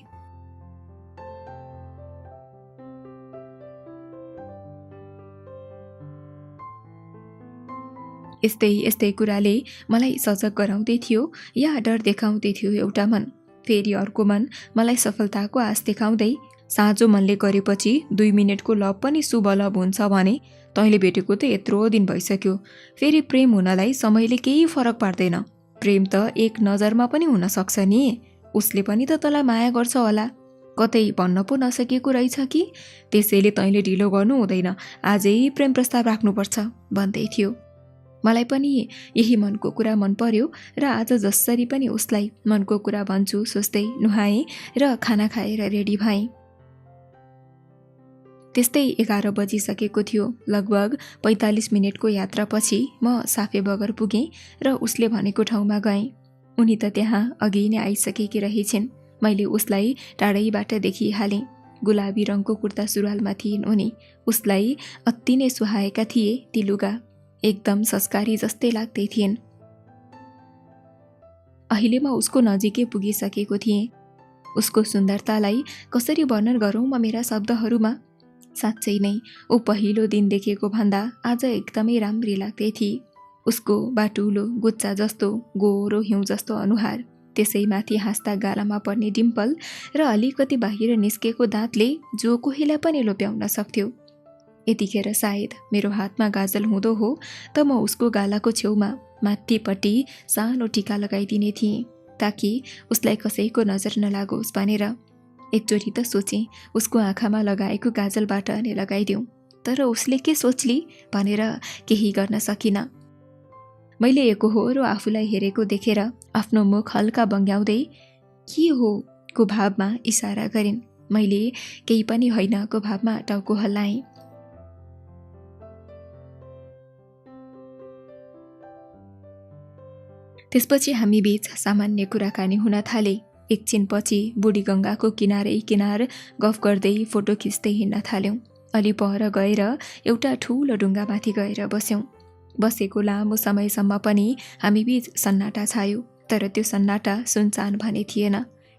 यस्तै यस्तै कुराले मलाई सजग गराउँदै थियो या डर देखाउँदै थियो एउटा मन। फेरि अर्को मन मलाई सफलताको आश देखाउँदै, साँचो मनले गरेपछि 2 मिनेटको लभ पनि शुभ लभ हुन्छ भने तैँले भेटेको त यत्रो दिन भइसक्यो। फेरि प्रेम हुनलाई समयले केही फरक पार्दैन। प्रेम त 1 नजरमा पनि हुन सक्छ नि। उसले पनि त तँलाई माया गर्छ होला, कतै भन्न पो नसकेको रहेछ कि? त्यसैले तैँले ढिलो गर्नु हुँदैन, आजै प्रेम प्रस्ताव राख्नुपर्छ भन्दै थियो। मलाई पनि यही मनको कुरा मन पर्यो र आज जसरी पनि उसलाई मनको कुरा भन्छु सोच्दै नुहाएँ र खाना खाएर रेडी भएँ। त्यस्तै 11 बजिसकेको थियो। लगभग 45 मिनटको यात्रापछि म साफे बगर पुगेँ र उसले भनेको ठाउँमा गएँ। उनी त त्यहाँ अघि नै आइसकेकी रहेछिन्। मैले उसलाई टाढैबाट देखिहालेँ। गुलाबी रङको कुर्ता सुरुवालमा थिइन् उनी। उसलाई अति नै सुहाएका थिए ती लुगा। एकदम संस्कारी जस्तै लाग्दै थिइन्। अहिले म उसको नजिकै पुगिसकेको थिएँ। उसको सुन्दरतालाई कसरी वर्णन गरौँ म मेरा शब्दहरूमा? साँच्चै नै ऊ पहिलो दिन देखेको भन्दा आज एकदमै राम्री लाग्दै थिए। उसको बाटुलो गुच्चा जस्तो गोरो हिउँ जस्तो अनुहार, त्यसैमाथि हाँस्दा गालामा पर्ने डिम्पल र अलिकति बाहिर निस्केको दाँतले जो कोहीलाई पनि लोभ्याउन सक्थ्यो। यतिखेर सायद मेरो हातमा गाजल हुँदो हो त म उसको गालाको छेउमा माथिपट्टि सानो टिका लगाइदिने थिएँ, ताकि उसलाई कसैको नजर नलागोस् भनेर। एकचोटि त सोचेँ उसको आँखामा लगाएको गाजलबाट नै लगाइदिउँ, तर उसले के सोच्ली भनेर केही गर्न सकिनँ। मैले एकहोरो आफूलाई हेरेको देखेर आफ्नो मुख हल्का बङ्ग्याउँदै के हो को भावमा इसारा गरिन्। मैले केही पनि होइन को भावमा टाउको हल्लाएँ। त्यसपछि हामी बीच सामान्य कुराकानी हुन थाले। एकछिनपछि बुढी गङ्गाको किनारै किनार गफ गर्दै फोटो खिच्दै हिँड्न थाल्यौँ। अलि पर गएर एउटा ठुलो ढुङ्गामाथि गएर बस्यौँ। बसेको लामो समयसम्म पनि हामी बीच सन्नाटा छायो, तर त्यो सन्नाटा सुनसान भने थिएन,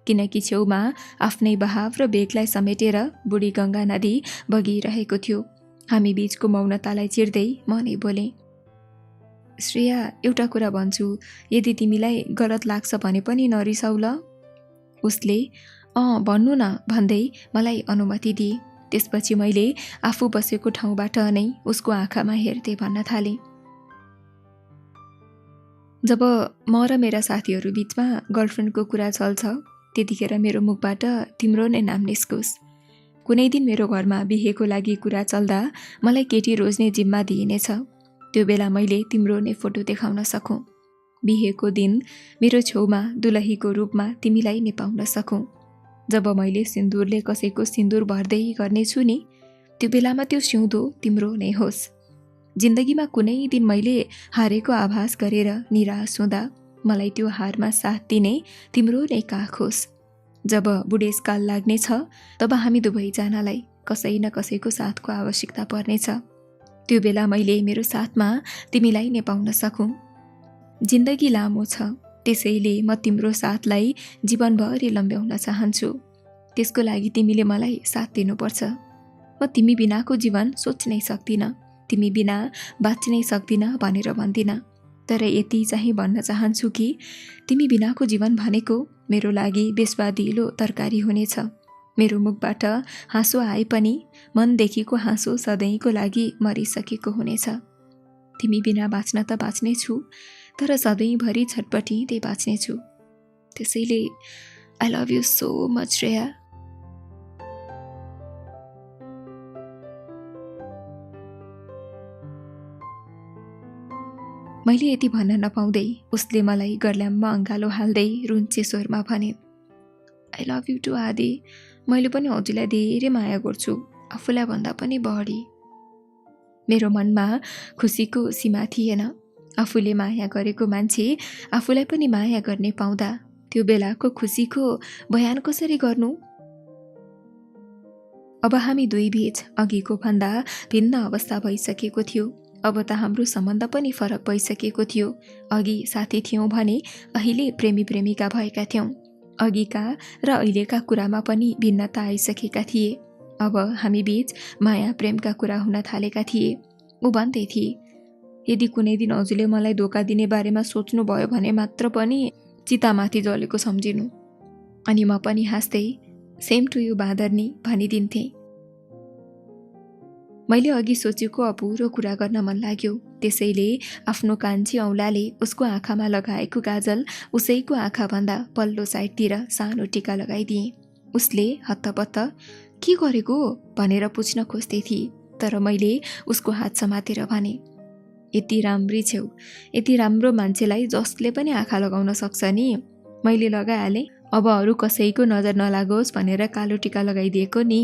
किनकि छेउमा आफ्नै बहाव र बेगलाई समेटेर बुढी गङ्गा नदी बगिरहेको थियो। हामी बीचको मौनतालाई चिर्दै म नै बोलेँ, श्रेया, एउटा कुरा भन्छु, यदि तिमीलाई गलत लाग्छ भने पनि नरिसाउ ल। उसले भन्नु न भन्दै मलाई अनुमति दिए। त्यसपछि मैले आफू बसेको ठाउँबाट नै उसको आँखामा हेर्दै भन्न थालेँ, जब म र मेरा साथीहरू बीचमा गर्लफ्रेन्डको कुरा चल्छ त्यतिखेर मेरो मुखबाट तिम्रो नै नाम निस्कोस्। कुनै दिन मेरो घरमा बिहेको लागि कुरा चल्दा मलाई केटी रोज्ने जिम्मा दिइनेछ। त्यो बेला मैले तिम्रो नै फोटो देखाउन सकौँ। बिहेको दिन मेरो छेउमा दुलहीको रूपमा तिमीलाई नै पाउन सकौँ। जब मैले सिन्दुरले कसैको सिन्दुर भर्दै गर्नेछु नि, त्यो बेलामा त्यो सिउँदो तिम्रो नै होस्। जिन्दगीमा कुनै दिन मैले हारेको आभास गरेर निराश हुँदा मलाई त्यो हारमा साथ दिने तिम्रो नै काख होस्। जब बुढेसकाल लाग्नेछ तब हामी दुवैजनालाई कसै न कसैको साथको आवश्यकता पर्नेछ। त्यो बेला मैले मेरो साथमा तिमीलाई नै पाउन सकौँ। जिन्दगी लामो छ, त्यसैले म तिम्रो साथलाई जीवनभरि लम्ब्याउन चाहन्छु। त्यसको लागि तिमीले मलाई साथ दिनुपर्छ। म तिमी बिनाको जीवन सोच्नै सक्दिनँ, तिमी बिना बाँच्नै सक्दिनँ भनेर भन्दिनँ, तर यति चाहिँ भन्न चाहन्छु कि तिमी बिनाको जीवन भनेको मेरो लागि बेस्वादिलो तरकारी हुनेछ। मेरो मुखबाट हाँसो आए पनि मनदेखिको हाँसो सधैँको लागि मरिसकेको हुनेछ। तिमी बिना बाँच्न त बाँच्नेछु, तर सधैँभरि छटपटिँदै बाँच्नेछु। त्यसैले I love you so much Shreya. मैले यति भन्न नपाउँदै उसले मलाई गर्ल्याममा अँगालो हाल्दै रुन्चे स्वरमा भने, आई लभ यु टु आदि। मैले पनि हजुरलाई धेरै माया गर्छु, आफूलाई भन्दा पनि बढी। मेरो मनमा खुसीको सीमा थिएन। आफूले माया गरेको मान्छे आफूलाई पनि माया गर्ने पाउँदा त्यो बेलाको खुसीको बयान कसरी गर्नु? अब हामी दुई बीच अघिको भन्दा भिन्न अवस्था भइसकेको थियो। अब त हाम्रो सम्बन्ध पनि फरक भइसकेको थियो। अघि साथी थियौँ भने अहिले प्रेमी प्रेमिका भएका थियौँ। अघिका र अहिलेका कुरामा पनि भिन्नता आइसकेका थिए। अब हामी बीच माया प्रेमका कुरा हुन थालेका थिए। ऊ भन्दै थिए, यदि कुनै दिन हजुरले मलाई धोका दिने बारेमा सोच्नुभयो भने मात्र पनि चितामाथि जलेको सम्झिनु। अनि म पनि हाँस्दै सेम टु यु बाँदर्नी भनिदिन्थेँ। मैले अघि सोचेको अपुरो कुरा गर्न मन लाग्यो, त्यसैले आफ्नो कान्छी औँलाले उसको आँखामा लगाएको गाजल उसैको आँखाभन्दा पल्लो साइडतिर सानो टिका लगाइदिएँ। उसले हत्तपत्त के गरेको भनेर पुछ्न खोज्दै थिए, तर मैले उसको हात समातेर भने, यति राम्री छेउ, यति राम्रो मान्छेलाई जसले पनि आँखा लगाउन सक्छ नि, मैले लगाइहालेँ। अब अरू कसैको नजर नलागोस् भनेर कालो टिका लगाइदिएको नि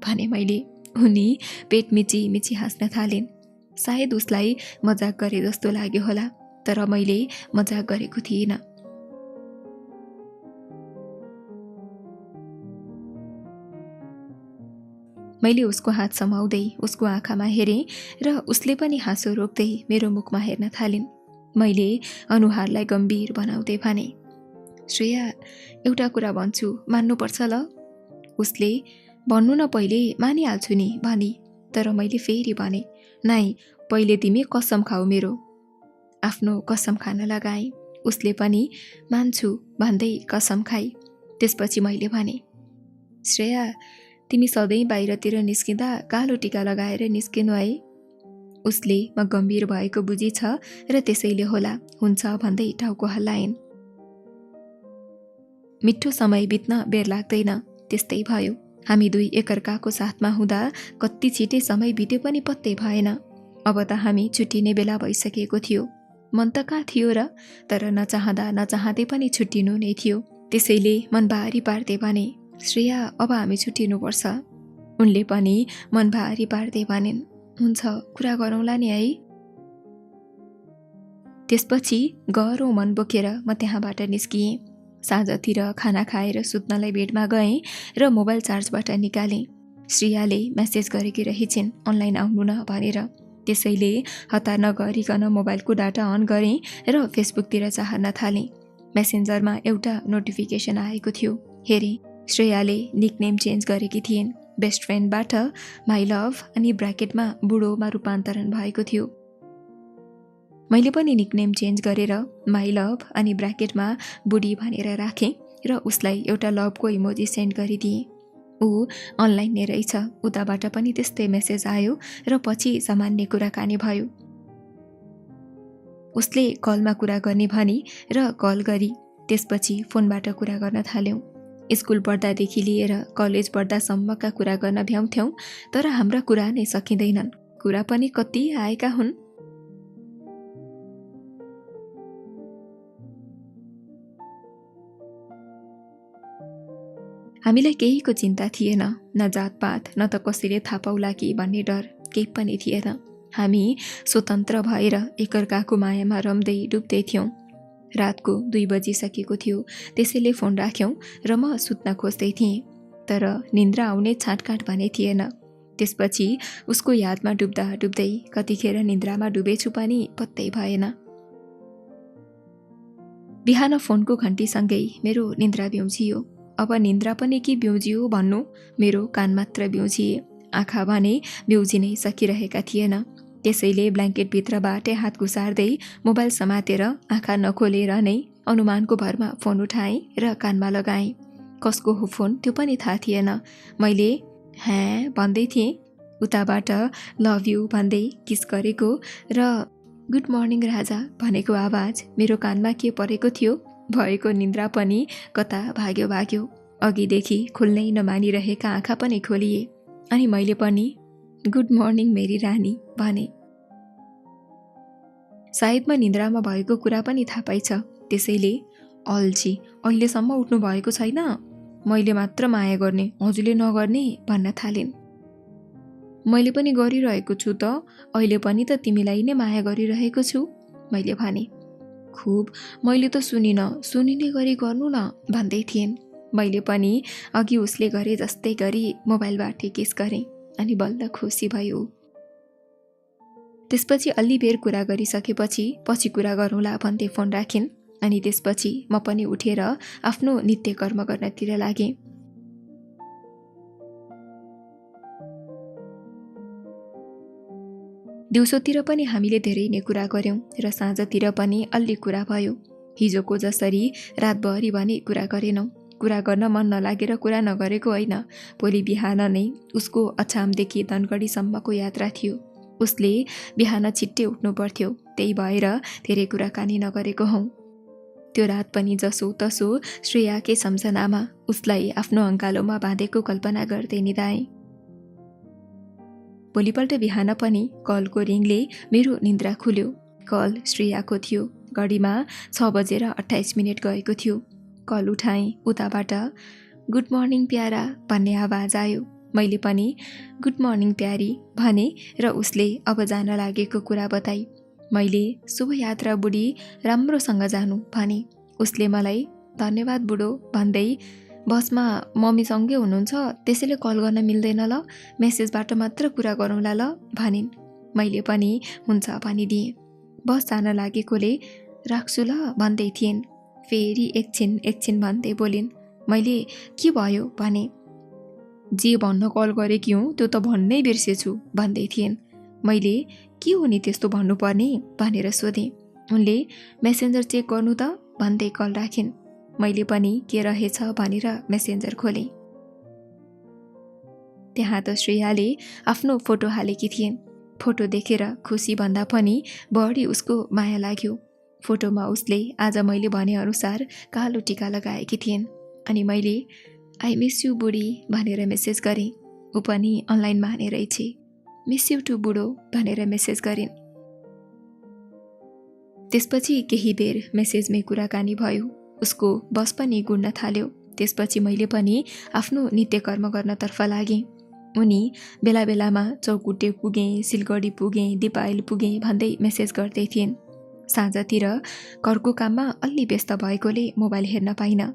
भने मैले। उनी पेट मिची मिची हाँस्न थालिन्। सायद उसलाई मजाक गरे जस्तो लाग्यो होला, तर मैले मजाक गरेको थिइनँ। मैले उसको हात समाउँदै उसको आँखामा हेरेँ र उसले पनि हाँसो रोक्दै मेरो मुखमा हेर्न थालिन्। मैले अनुहारलाई गम्भीर बनाउँदै भने, श्रेया, एउटा कुरा भन्छु, मान्नुपर्छ ल? उसले, भन्नु न, पहिले मानिहाल्छु नि भनी। तर मैले फेरि भने, नाइ, पहिले तिमी कसम खाऊ मेरो। आफ्नो कसम खान लगाएँ। उसले पनि मान्छु भन्दै कसम खाई। त्यसपछि मैले भने, श्रेया, तिमी सधैँ बाहिरतिर निस्किँदा कालो टिका लगाएर निस्किनु है। उसले म गम्भीर भएको बुझिछ र त्यसैले होला हुन्छ भन्दै टाउको हल्लाइन्। मिठो समय बित्न बेर लाग्दैन, त्यस्तै भयो। हामी दुई एकअर्काको साथमा हुँदा कति छिटै समय बित्यो पनि पत्तै भएन। अब त हामी छुट्टिने बेला भइसकेको थियो। मन त कहाँ थियो र, तर नचाहँदा नचाहँदै पनि छुट्टिनु नै थियो। त्यसैले मन भारी पार्दै भने, श्रेया, अब हामी छुट्टिनुपर्छ। उनले पनि मन भारी पार्दै भनिन्, हुन्छ, कुरा गरौँला नि है। त्यसपछि गह्रो मन बोकेर म त्यहाँबाट निस्किएँ। साँझतिर खाना खाएर सुत्नलाई बेडमा गएँ र मोबाइल चार्जबाट निकालेँ। श्रेयाले मेसेज गरेकी रहेछिन् अनलाइन आउनु न भनेर। त्यसैले हतार नगरिकन मोबाइलको डाटा अन गरेँ र फेसबुकतिर चाहन थालेँ। मेसेन्जरमा एउटा नोटिफिकेसन आएको थियो। हेरेँ, श्रेयाले निकनेम चेन्ज गरेकी थिइन्। बेस्ट फ्रेन्डबाट माई लभ अनि ब्र्याकेटमा बुढोमा रूपान्तरण भएको थियो। मैले पनि निकनेम चेन्ज गरेर माई लभ अनि ब्र्याकेटमा बुढी भनेर राखेँ र उसलाई एउटा लभको इमोजी सेन्ड गरिदिएँ। ऊ अनलाइन नै रहेछ। उताबाट पनि त्यस्तै मेसेज आयो र पछि सामान्य कुराकानी भयो। उसले कलमा कुरा गर्ने भनी र कल गरी। त्यसपछि फोनबाट कुरा गर्न थाल्यौँ। स्कुल पढ्दादेखि लिएर कलेज पढ्दासम्मका कुरा गर्न भ्याउँथ्यौँ, तर हाम्रा कुरा नै सकिँदैनन्। कुरा पनि कति आएका हुन्। हामीलाई केहीको चिन्ता थिएन, न जातपात, न त कसैले थाहा पाउला कि भन्ने डर केही पनि थिएन। हामी स्वतन्त्र भएर एकअर्काको मायामा रम्दै डुब्दै थियौँ। रातको 2 बजिसकेको थियो। त्यसैले फोन राख्यौँ र म सुत्न खोज्दै थिएँ, तर निन्द्रा आउने छाँटकाँट भने थिएन। त्यसपछि उसको यादमा डुब्दा डुब्दै कतिखेर निन्द्रामा डुबेछु पनि पत्तै भएन। बिहान फोनको घन्टीसँगै मेरो निन्द्रा ब्युजियो। अब निन्द्रा पनि के ब्युजियो भन्नु, मेरो कान मात्र ब्युजिए, आँखा भने ब्युजिनै सकिरहेका थिएन। त्यसैले ब्ल्याङ्केटभित्रबाटै हात घुसार्दै मोबाइल समातेर आँखा नखोलेर नै अनुमानको भरमा फोन उठाएँ र कानमा लगाएँ। कसको हो फोन त्यो पनि थाहा थिएन। मैले हाँ भन्दै थिएँ। उताबाट लभ यु भन्दै किस गरेको र गुड मर्निङ राजा भनेको आवाज मेरो कानमा के परेको थियो। भएको निन्द्रा पनि कता भाग्यो। अघिदेखि खुल्नै नमानिरहेका आँखा पनि खोलिए अनि मैले पनि गुड मर्निङ मेरी रानी भने। सायद म निन्द्रामा भएको कुरा पनि थाहा पाइछ। त्यसैले अल्छी, अहिलेसम्म उठ्नु भएको छैन? मैले मात्र माया गर्ने, हजुरले नगर्ने भन्न थालिन्। मैले पनि गरिरहेको छु त, अहिले पनि त तिमीलाई नै माया गरिरहेको छु मैले भने। खुब, मैले त सुनिने गरी गर्नु न भन्दै थिइन्। मैले पनि अघि उसले गरे जस्तै गरी मोबाइलबाट किस गरेँ अनि बल्ल खुसी भयो। त्यसपछि अलि बेर कुरा गरिसकेपछि पछि कुरा गरौँला भन्दै फोन राखिन् अनि त्यसपछि म पनि उठेर आफ्नो नित्य कर्म गर्नतिर लागेँ। दिउँसोतिर पनि हामीले धेरै नै कुरा गर्यौँ र साँझतिर पनि अलि कुरा भयो। हिजोको जसरी रातभरि भने कुरा गरेनौँ। कुरा गर्न मन नलागेर कुरा नगरेको होइन। भोलि बिहान नै उसको अछामदेखि धनगढीसम्मको यात्रा थियो। उसले बिहान छिट्टै उठ्नु पर्थ्यो, त्यही भएर धेरै कुराकानी नगरेको हौँ। त्यो रात पनि जसो तसो श्रेयाकै सम्झनामा उसलाई आफ्नो अङ्गालोमा बाँधेको कल्पना गर्दै निदाएँ। भोलिपल्ट बिहान पनि कलको रिङले मेरो निन्द्रा खुल्यो। कल श्रेयाको थियो। घडीमा 6:28 गएको थियो। कल उठाएँ। उताबाट गुड मर्निङ प्यारा भन्ने आवाज आयो। मैले पनि गुड मर्निङ प्यारी भने र उसले अब जान लागेको कुरा बताई। मैले शुभ यात्रा बुढी, राम्रोसँग जानु भने। उसले मलाई धन्यवाद बुढो भन्दै बसमा मम्मीसँगै हुनुहुन्छ, त्यसैले कल गर्न मिल्दैन ल, मेसेजबाट मात्र कुरा गरौँला ल भनिन्। मैले पनि हुन्छ भनिदिएँ। बस जान लागेकोले राख्छु ल भन्दै थिइन्। फेरि एकछिन भन्दै बोलिन्। मैले के भयो भने, जे भन्न कल गरेकी हुँ त्यो त भन्नै बिर्सेछु भन्दै थिइन्। मैले के हो नि त्यस्तो भन्नुपर्ने भनेर सोधेँ। उनले मेसेन्जर चेक गर्नु त भन्दै कल राखिन्। मैले पनि के रहेछ भनेर मेसेन्जर खोलेँ। त्यहाँ त श्रेयाले आफ्नो फोटो हालेकी थिइन्। फोटो देखेर खुसी भन्दा पनि बढी उसको माया लाग्यो। फोटोमा उसले आज मैले भनेअनुसार कालो टिका लगाएकी थिइन्। अनि मैले आई मिस यु बुढी भनेर मेसेज गरेँ। ऊ पनि अनलाइनमा हाने रहेछ। मिस यु टु बुढो भनेर मेसेज गरिन्। त्यसपछि केही बेर मेसेजमै कुराकानी भयो। उसको बस पनि गुड्न थाल्यो। त्यसपछि मैले पनि आफ्नो नित्यकर्म गर्नतर्फ लागेँ। उनी बेला बेलामा चौकुटे पुगेँ, सिलगढी पुगेँ, दिपायल पुगेँ भन्दै मेसेज गर्दै थिइन्। साँझतिर घरको काममा अलि व्यस्त भएकोले मोबाइल हेर्न पाइनँ।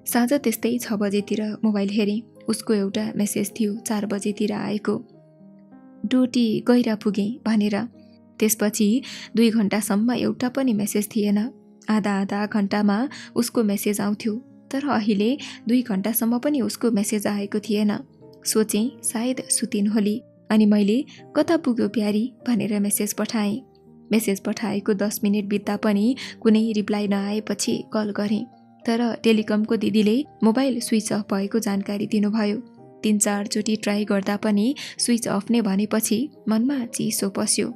साँझ त्यस्तै 6 बजेतिर मोबाइल हेरेँ। उसको एउटा मेसेज थियो 4 बजेतिर आएको, डोटी गहिरा पुगेँ भनेर। त्यसपछि 2 घण्टासम्म एउटा पनि मेसेज थिएन। आधा घण्टामा उसको मेसेज आउँथ्यो, तर अहिले 2 घण्टासम्म पनि उसको मेसेज आएको थिएन। सोचेँ सायद सुतिन् होली। अनि मैले कता पुग्यो प्यारी भनेर मेसेज पठाएँ। मेसेज पठाएको 10 मिनेट बित्दा पनि कुनै रिप्लाई नआएपछि कल गरेँ। तर टेलिकमको दिदीले मोबाइल स्विच अफ भएको जानकारी दिनुभयो। 3-4 चोटि ट्राई गर्दा पनि स्विच अफ नै भनेपछि मनमा चिसो पस्यो।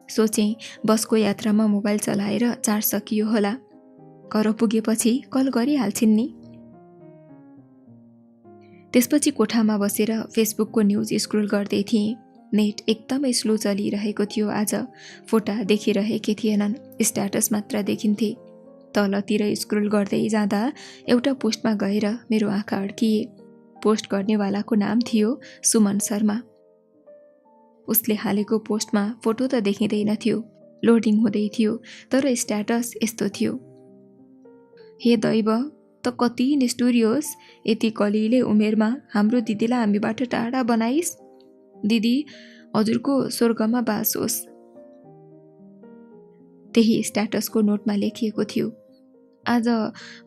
सोचेँ बसको यात्रामा मोबाइल चलाएर चार्ज सकियो होला, घर पुगेपछि कल गरिहाल्छिन् नि। त्यसपछि कोठामा बसेर फेसबुकको न्युज स्क्रोल गर्दै थिएँ। नेट एकदमै स्लो चलिरहेको थियो आज। फोटा देखिरहेकै थिएनन्, स्ट्याटस मात्र देखिन्थे। तलतिर स्क्रोल गर्दै जाँदा एउटा पोस्टमा गएर मेरो आँखा अड्किए। पोस्ट गर्नेवालाको नाम थियो सुमन शर्मा। उसले हालेको पोस्टमा फोटो त देखिँदैन थियो, लोडिङ हुँदै थियो, तर स्ट्याटस यस्तो थियो, हे दैव त कति निष्ठुरी होस्, यति कलिले उमेरमा हाम्रो दिदीलाई हामीबाट टाढा बनाइस्। दिदी हजुरको स्वर्गमा बास होस्। त्यही स्ट्याटसको नोटमा लेखिएको थियो, आज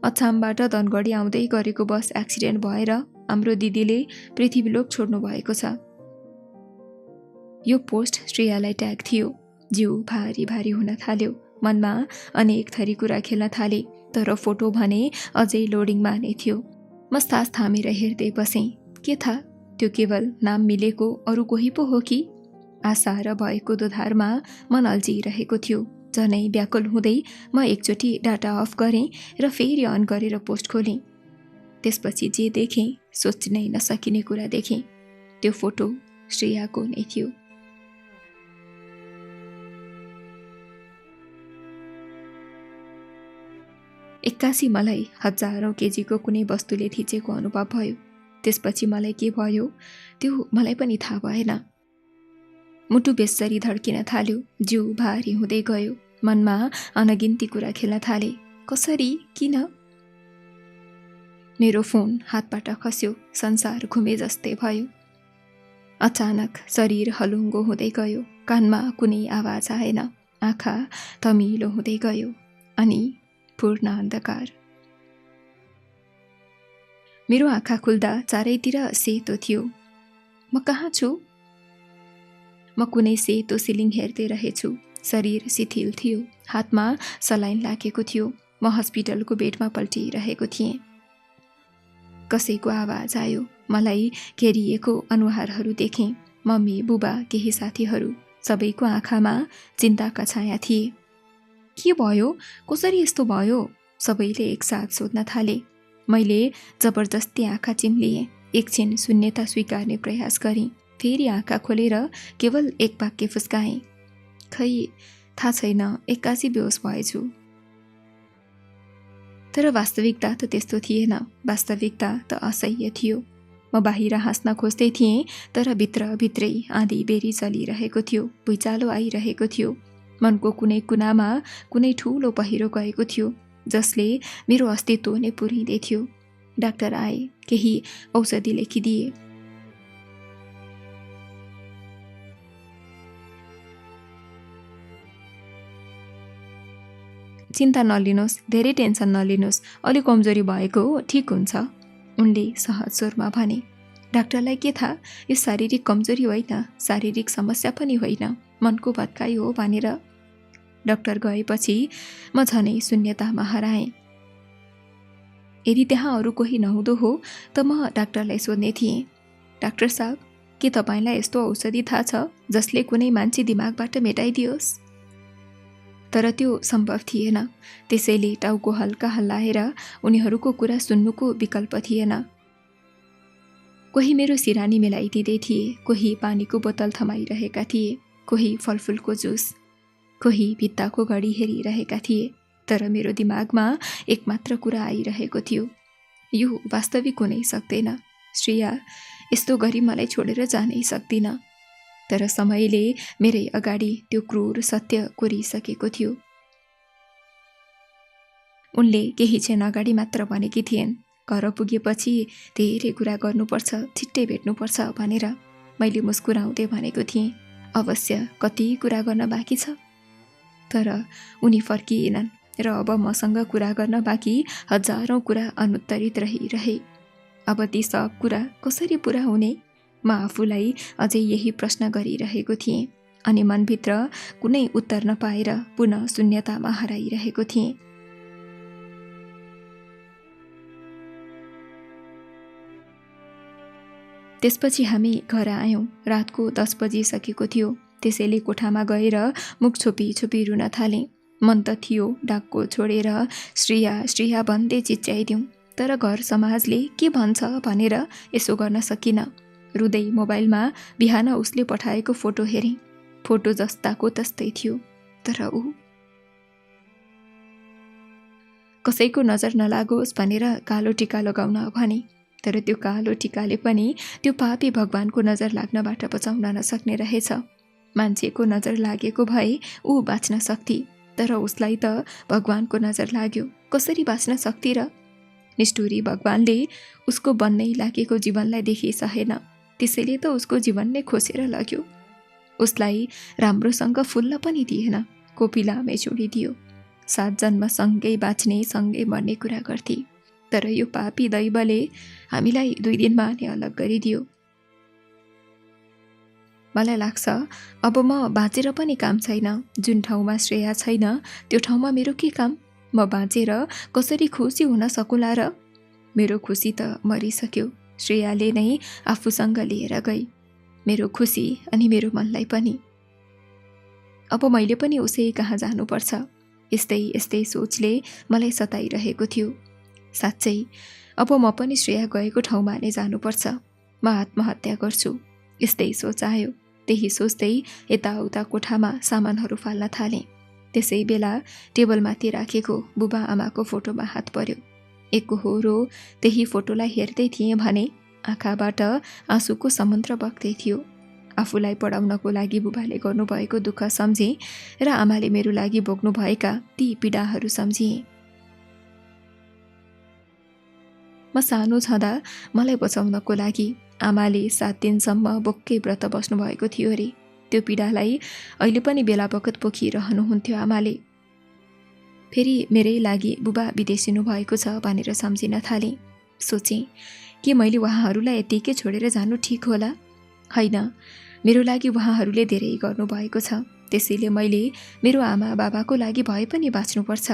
अछामबाट धनगढी आउँदै गरेको बस एक्सिडेन्ट भएर हाम्रो दिदीले पृथ्वीलोक छोड्नु भएको छ। यो पोस्ट श्रेयालाई ट्याग थियो। जिउ भारी हुन थाल्यो। मनमा अनेक थरी कुरा खेल्न थाले, तर फोटो भने अझै लोडिङमा नै थियो। म सास थामेर हेर्दै बसेँ। के थाहा त्यो केवल नाम मिलेको अरू कोही पो हो कि? आशा र भएको दोधारमा मन अल्झिरहेको थियो। झनै व्याकुल हुँदै म एकचोटि डाटा अफ गरेँ र फेरि अन गरेर पोस्ट खोलेँ। त्यसपछि जे देखेँ सोच्नै नसकिने कुरा देखेँ। त्यो फोटो श्रेयाको नै थियो। एक्कासी मलाई हजारौं केजीको कुनै वस्तुले थिचेको अनुभव भयो। त्यसपछि मलाई के भयो त्यो मलाई पनि थाहा भएन। मुटु बेसरी धड्किन थाल्यो, जिउ भारी हुँदै गयो। मनमा अनगिन्ती कुरा खेल्न थाले। कसरी, किन? मेरो फोन हातबाट खस्यो, संसार घुमे जस्तै भयो। अचानक शरीर हलुङ्गो हुँदै गयो, कानमा कुनै आवाज आएन, आँखा धमिलो हुँदै गयो, अनि पूर्ण अन्धकार। मेरो आँखा खुल्दा चारैतिर सेतो थियो। म कहाँ छु? म कुनै सेतो सिलिङ हेर्दै रहेछु। शरीर शिथिल थियो, हातमा सलाइन लागेको थियो। म हस्पिटलको बेडमा पल्टिरहेको थिएँ। कसैको आवाज आयो। मलाई घेरिएको अनुहारहरू देखेँ। मम्मी, बुबा, केही साथीहरू, सबैको आँखामा चिन्ताका छाया थिए। के भयो? कसरी यस्तो भयो? सबैले एकसाथ सोध्न थाले। मैले जबरजस्ती आँखा चिम्लिएँ। एकछिन शून्यता स्वीकार्ने प्रयास गरेँ। फेरि आँखा खोलेर केवल एक वाक्य फुस्काएँ, खै थाहा छैन, एक्कासी बेहोस भएछु। तर वास्तविकता त त्यस्तो थिएन। वास्तविकता त असह्य थियो। म बाहिर हाँस्न खोज्दै थिएँ, तर भित्रै आँधी बेरी चलिरहेको थियो, भुइँचालो आइरहेको थियो। मनको कुनै कुनामा कुनै ठुलो पहिरो गएको थियो, जसले मेरो अस्तित्व नै पुरिँदै थियो। डाक्टर आए, केही औषधि लेखिदिए। चिन्ता नलिनुहोस्, धेरै टेन्सन नलिनुहोस्, अलि कमजोरी भएको हो, ठिक हुन्छ, उनले सहज स्वरमा भने। डाक्टरलाई के थाहा, यो शारीरिक कमजोरी होइन, शारीरिक समस्या पनि होइन, मनको भत्काइ हो भनेर। डाक्टर गएपछि म झनै शून्यतामा हराएँ। यदि त्यहाँ अरू कोही नहुँदो हो त म डाक्टरलाई सोध्ने थिएँ, डाक्टर साहब, के तपाईँलाई यस्तो औषधि थाहा छ जसले कुनै मान्छे दिमागबाट मेटाइदियोस्? तर त्यो सम्भव थिएन। त्यसैले टाउको हल्का हल्लाएर उनीहरूको कुरा सुन्नुको विकल्प थिएन। कोही मेरो सिरानी मिलाइदिँदै थिए, कोही पानीको बोतल थमाइरहेका थिए, कोही फलफुलको जुस, कोही भित्ताको घडी हेरिरहेका थिए। तर मेरो दिमागमा एकमात्र कुरा आइरहेको थियो, यो वास्तविक हुनै सक्दैन। श्रेया यस्तो गरी मलाई छोडेर जानै सक्दिन। तर समयले मेरै अगाडि त्यो क्रूर सत्य कोरिसकेको थियो। उनले केही क्षण अगाडि मात्र भनेकी थिइन्, घर पुगेपछि धेरै कुरा गर्नुपर्छ, छिट्टै भेट्नुपर्छ भनेर। मैले मुस्कुराउँदै भनेको थिएँ, अवश्य कति कुरा गर्न बाँकी छ। तर उनी फर्किएनन् र अब मसँग कुरा गर्न बाँकी हजारौं कुरा अनुत्तरित रहिरहे। अब ती सब कुरा कसरी पूरा हुने? म आफूलाई अझै यही प्रश्न गरिरहेको थिएँ अनि मनभित्र कुनै उत्तर नपाएर पुनः शून्यतामा हराइरहेको थिएँ। त्यसपछि हामी घर आयौँ। रातको 10 बजिसकेको थियो। त्यसैले कोठामा गएर मुख छोपी रुन थालेँ। मन त थियो डाकको छोडेर श्रेया श्रेया भन्दै चिच्याइदिउँ, तर घर समाजले के भन्छ भनेर यसो गर्न सकिनँ। रुँदै मोबाइलमा बिहान उसले पठाएको फोटो हेरेँ। फोटो जस्ताको तस्तै थियो, तर ऊ कसैको नजर नलागोस् भनेर कालो टिका लगाउन भने। तर त्यो कालो टिकाले पनि त्यो पापी भगवानको नजर लाग्नबाट बचाउन नसक्ने रहेछ। मान्छेको नजर लागेको भए ऊ बाँच्न सक्थे, तर उसलाई त भगवानको नजर लाग्यो, कसरी बाँच्न सक्थे र? निष्ठुरी भगवानले उसको बन्नै लागेको जीवनलाई देखिसहेन, त्यसैले त उसको जीवन नै खोसेर लग्यो। उसलाई राम्रोसँग फुल्न पनि दिएन, कोपिलामै छोडिदियो। 7 जन्म सँगै बाँच्ने सँगै मर्ने कुरा गर्थे, तर यो पापी दैवले हामीलाई 2 दिनमा नै अलग गरिदियो। मलाई लाग्छ अब म बाँचेर पनि काम छैन। जुन ठाउँमा श्रेया छैन त्यो ठाउँमा मेरो के काम? म बाँचेर कसरी खुसी हुन सकुला र? मेरो खुसी त मरिसक्यो। श्रेयाले नै आफूसँग लिएर गई, मेरो खुसी अनि मेरो मनलाई पनि। अब मैले पनि उसै कहाँ जानुपर्छ। यस्तै सोचले मलाई सताइरहेको थियो। साँच्चै अब म पनि श्रेया गएको ठाउँमा नै जानुपर्छ। म आत्महत्या गर्छु, यस्तै सोच आयो। त्यही सोच्दै यताउता कोठामा सामानहरू फाल्न थालेँ। त्यसै बेला टेबलमाथि राखेको बुबा आमाको फोटोमा हात पर्यो। एकहोरो त्यही फोटोलाई हेर्दै थिएँ भने आँखाबाट आँसुको समुद्र बग्दै थियो। आफूलाई पढाउनको लागि बुबाले गर्नुभएको दुःख सम्झेँ र आमाले मेरो लागि भोग्नुभएका ती पीडाहरू सम्झिएँ। म सानो छँदा मलाई बचाउनको लागि आमाले 7 दिनसम्म बोक्कै व्रत बस्नुभएको थियो अरे। त्यो पीडालाई अहिले पनि बेला बखत पोखिरहनुहुन्थ्यो आमाले। फेरि मेरै लागि बुबा विदेशिनु भएको छ भनेर सम्झिन थालेँ। सोचेँ, के मैले उहाँहरूलाई यतिकै छोडेर जानु ठिक होला? होइन, मेरो लागि उहाँहरूले धेरै गर्नुभएको छ, त्यसैले मैले मेरो आमा बाबाको लागि भए पनि बाँच्नुपर्छ।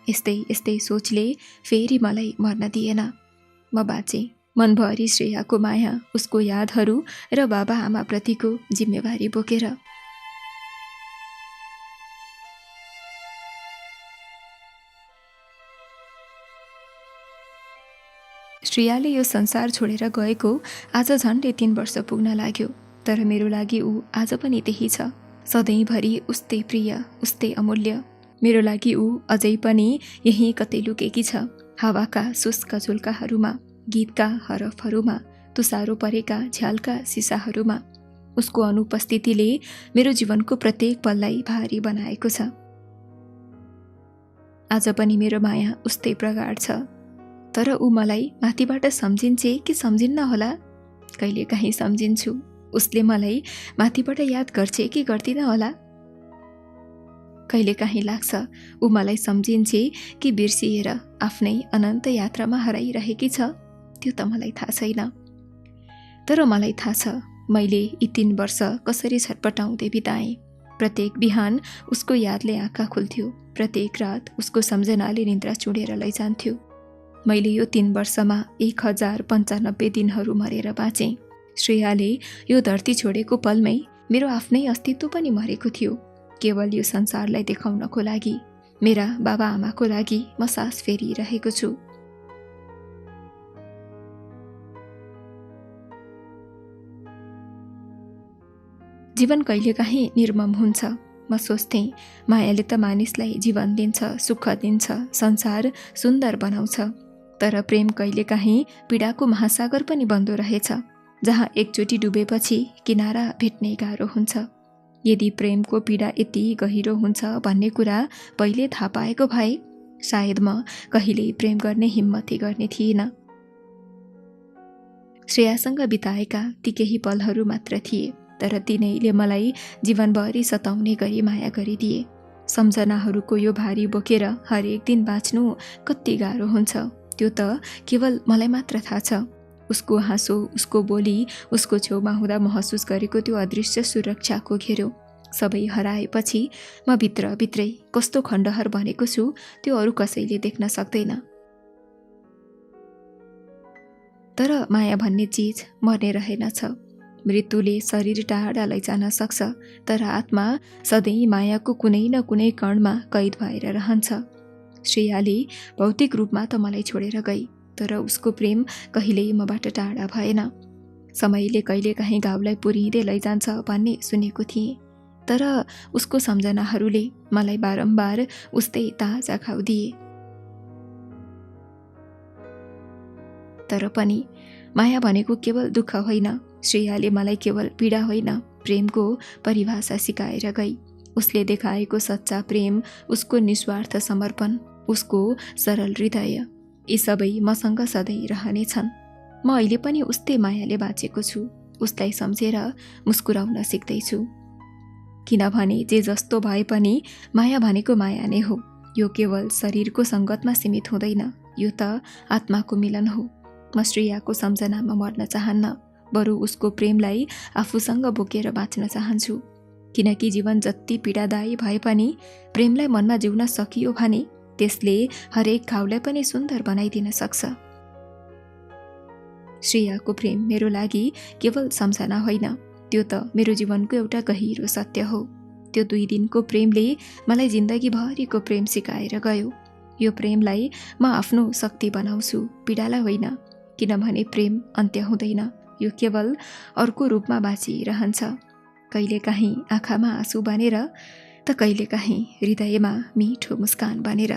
यस्तै सोचले फेरि मलाई मर्न दिएन। म बाँचेँ, मनभरि श्रेयाको माया, उसको यादहरू र बाबा आमाप्रतिको जिम्मेवारी बोकेर। श्रेयाले यो संसार छोडेर गएको आज झन्डै 3 वर्ष पुग्न लाग्यो। तर मेरो लागि ऊ आज पनि त्यही छ, सधैँभरि उस्तै प्रिय, उस्तै अमूल्य। मेरो लागि ऊ अझै पनि यही कतै लुकेकी छ, हावाका शुष्क झुल्काहरूमा, गीतका हरफहरूमा, तुसारो परेका झ्यालका सिसाहरूमा उसको अनुपस्थितिले मेरो जीवनको प्रत्येक पललाई भारी बनाएको छ। आज पनि मेरो माया उस्तै प्रगाढ छ, तर ऊ मलाई माथिबाट सम्झिन्छे कि सम्झिन्न होला? कहिलेकाहीँ सम्झिन्छु, उसले मलाई माथिबाट याद गर्छे कि गर्दिन होला? कहिलेकाहीँ लाग्छ ऊ मलाई सम्झिन्छे कि बिर्सिएर आफ्नै अनन्त यात्रामा हराइरहेकी छ, त्यो त मलाई थाहा छैन। तर मलाई थाहा छ मैले यी 3 वर्ष कसरी छटपटाउँदै बिताएँ। प्रत्येक बिहान उसको यादले आँखा खुल्थ्यो, प्रत्येक रात उसको सम्झनाले निन्द्रा चुडेर लैजान्थ्यो। मैले यो 3 वर्षमा 1095 दिनहरू मरेर बाँचेँ। श्रेयाले यो धरती छोडेको पलमै मेरो आफ्नै अस्तित्व पनि मरेको थियो। केवल यो संसारलाई देखाउनको लागि, मेरा बाबा आमाको लागि म सास फेरिरहेको छु। जीवन कहिलेकाहीँ निर्मम हुन्छ। म सोच्थेँ मायाले त मानिसलाई जीवन दिन्छ, सुख दिन्छ, संसार सुन्दर बनाउँछ। तर प्रेम कहिलेकाहीँ पीडाको महासागर पनि बन्दो रहेछ, जहाँ एकचोटि डुबेपछि किनारा भेट्ने गाह्रो हुन्छ। यदि प्रेमको पीडा यति गहिरो हुन्छ भन्ने कुरा पहिले थाहा पाएको भए सायद म कहिल्यै प्रेम गर्ने हिम्मतै गर्ने थिइनँ। श्रेयासँग बिताएका ती केही पलहरू मात्र थिए, तर तिनैले मलाई जीवनभरि सताउने गरी माया गरिदिए। सम्झनाहरूको यो भारी बोकेर हरेक दिन बाँच्नु कति गाह्रो हुन्छ त्यो त केवल मलाई मात्र थाहा छ। उसको हाँसो, उसको बोली, उसको छेउमा हुँदा महसुस गरेको त्यो अदृश्य सुरक्षाको घेरो सबै हराएपछि म भित्रै कस्तो खण्डहर बनेको छु त्यो अरू कसैले देख्न सक्दैन। तर माया भन्ने चिज मर्ने रहेनछ। मृत्युले शरीर टाढा लैजान सक्छ, तर आत्मा सधैँ मायाको कुनै न कुनै कणमा कैद भएर रहन्छ। श्रेयाले भौतिक रूपमा त मलाई छोडेर गई, तर उसको प्रेम कहिल्यै मबाट टाढा भएन। समयले कहिलेकाहीँ घाउलाई पुरिँदै लैजान्छ भन्ने सुनेको थिएँ, तर उसको सम्झनाहरूले मलाई बारम्बार उस्तै ताजा घाउ दिए। तर पनि माया भनेको केवल दुःख होइन। श्रेयाले मलाई केवल पीडा होइन, प्रेमको परिभाषा सिकाएर गई। उसले देखाएको सच्चा प्रेम, उसको निस्वार्थ समर्पण, उसको सरल हृदय, यी सबै मसँग सधैँ रहनेछन्। म अहिले पनि उस्तै मायाले बाँचेको छु। उसलाई सम्झेर मुस्कुराउन सिक्दैछु, किनभने जे जस्तो भए पनि माया भनेको माया नै हो। यो केवल शरीरको सङ्गतमा सीमित हुँदैन, यो त आत्माको मिलन हो। म श्रेयाको सम्झनामा मर्न चाहन्न, बरु उसको प्रेमलाई आफूसँग बोकेर बाँच्न चाहन्छु। किनकि जीवन जति पीडादायी भए पनि प्रेमलाई मनमा जिउन सकियो भने त्यसले हरेक घाउलाई पनि सुन्दर बनाइदिन सक्छ। श्रेयाको प्रेम मेरो लागि केवल सम्झना होइन, त्यो त मेरो जीवनको एउटा गहिरो सत्य हो। त्यो 2 दिनको प्रेमले मलाई जिन्दगीभरिको प्रेम सिकाएर गयो। यो प्रेमलाई म आफ्नो शक्ति बनाउँछु, पीडालाई होइन, किनभने प्रेम अन्त्य हुँदैन, यो केवल अर्को रूपमा बाँचिरहन्छ। कहिलेकाहीँ आँखामा आँसु बनेर त कहिलेकाहीँ हृदयमा मिठो मुस्कान बनेर।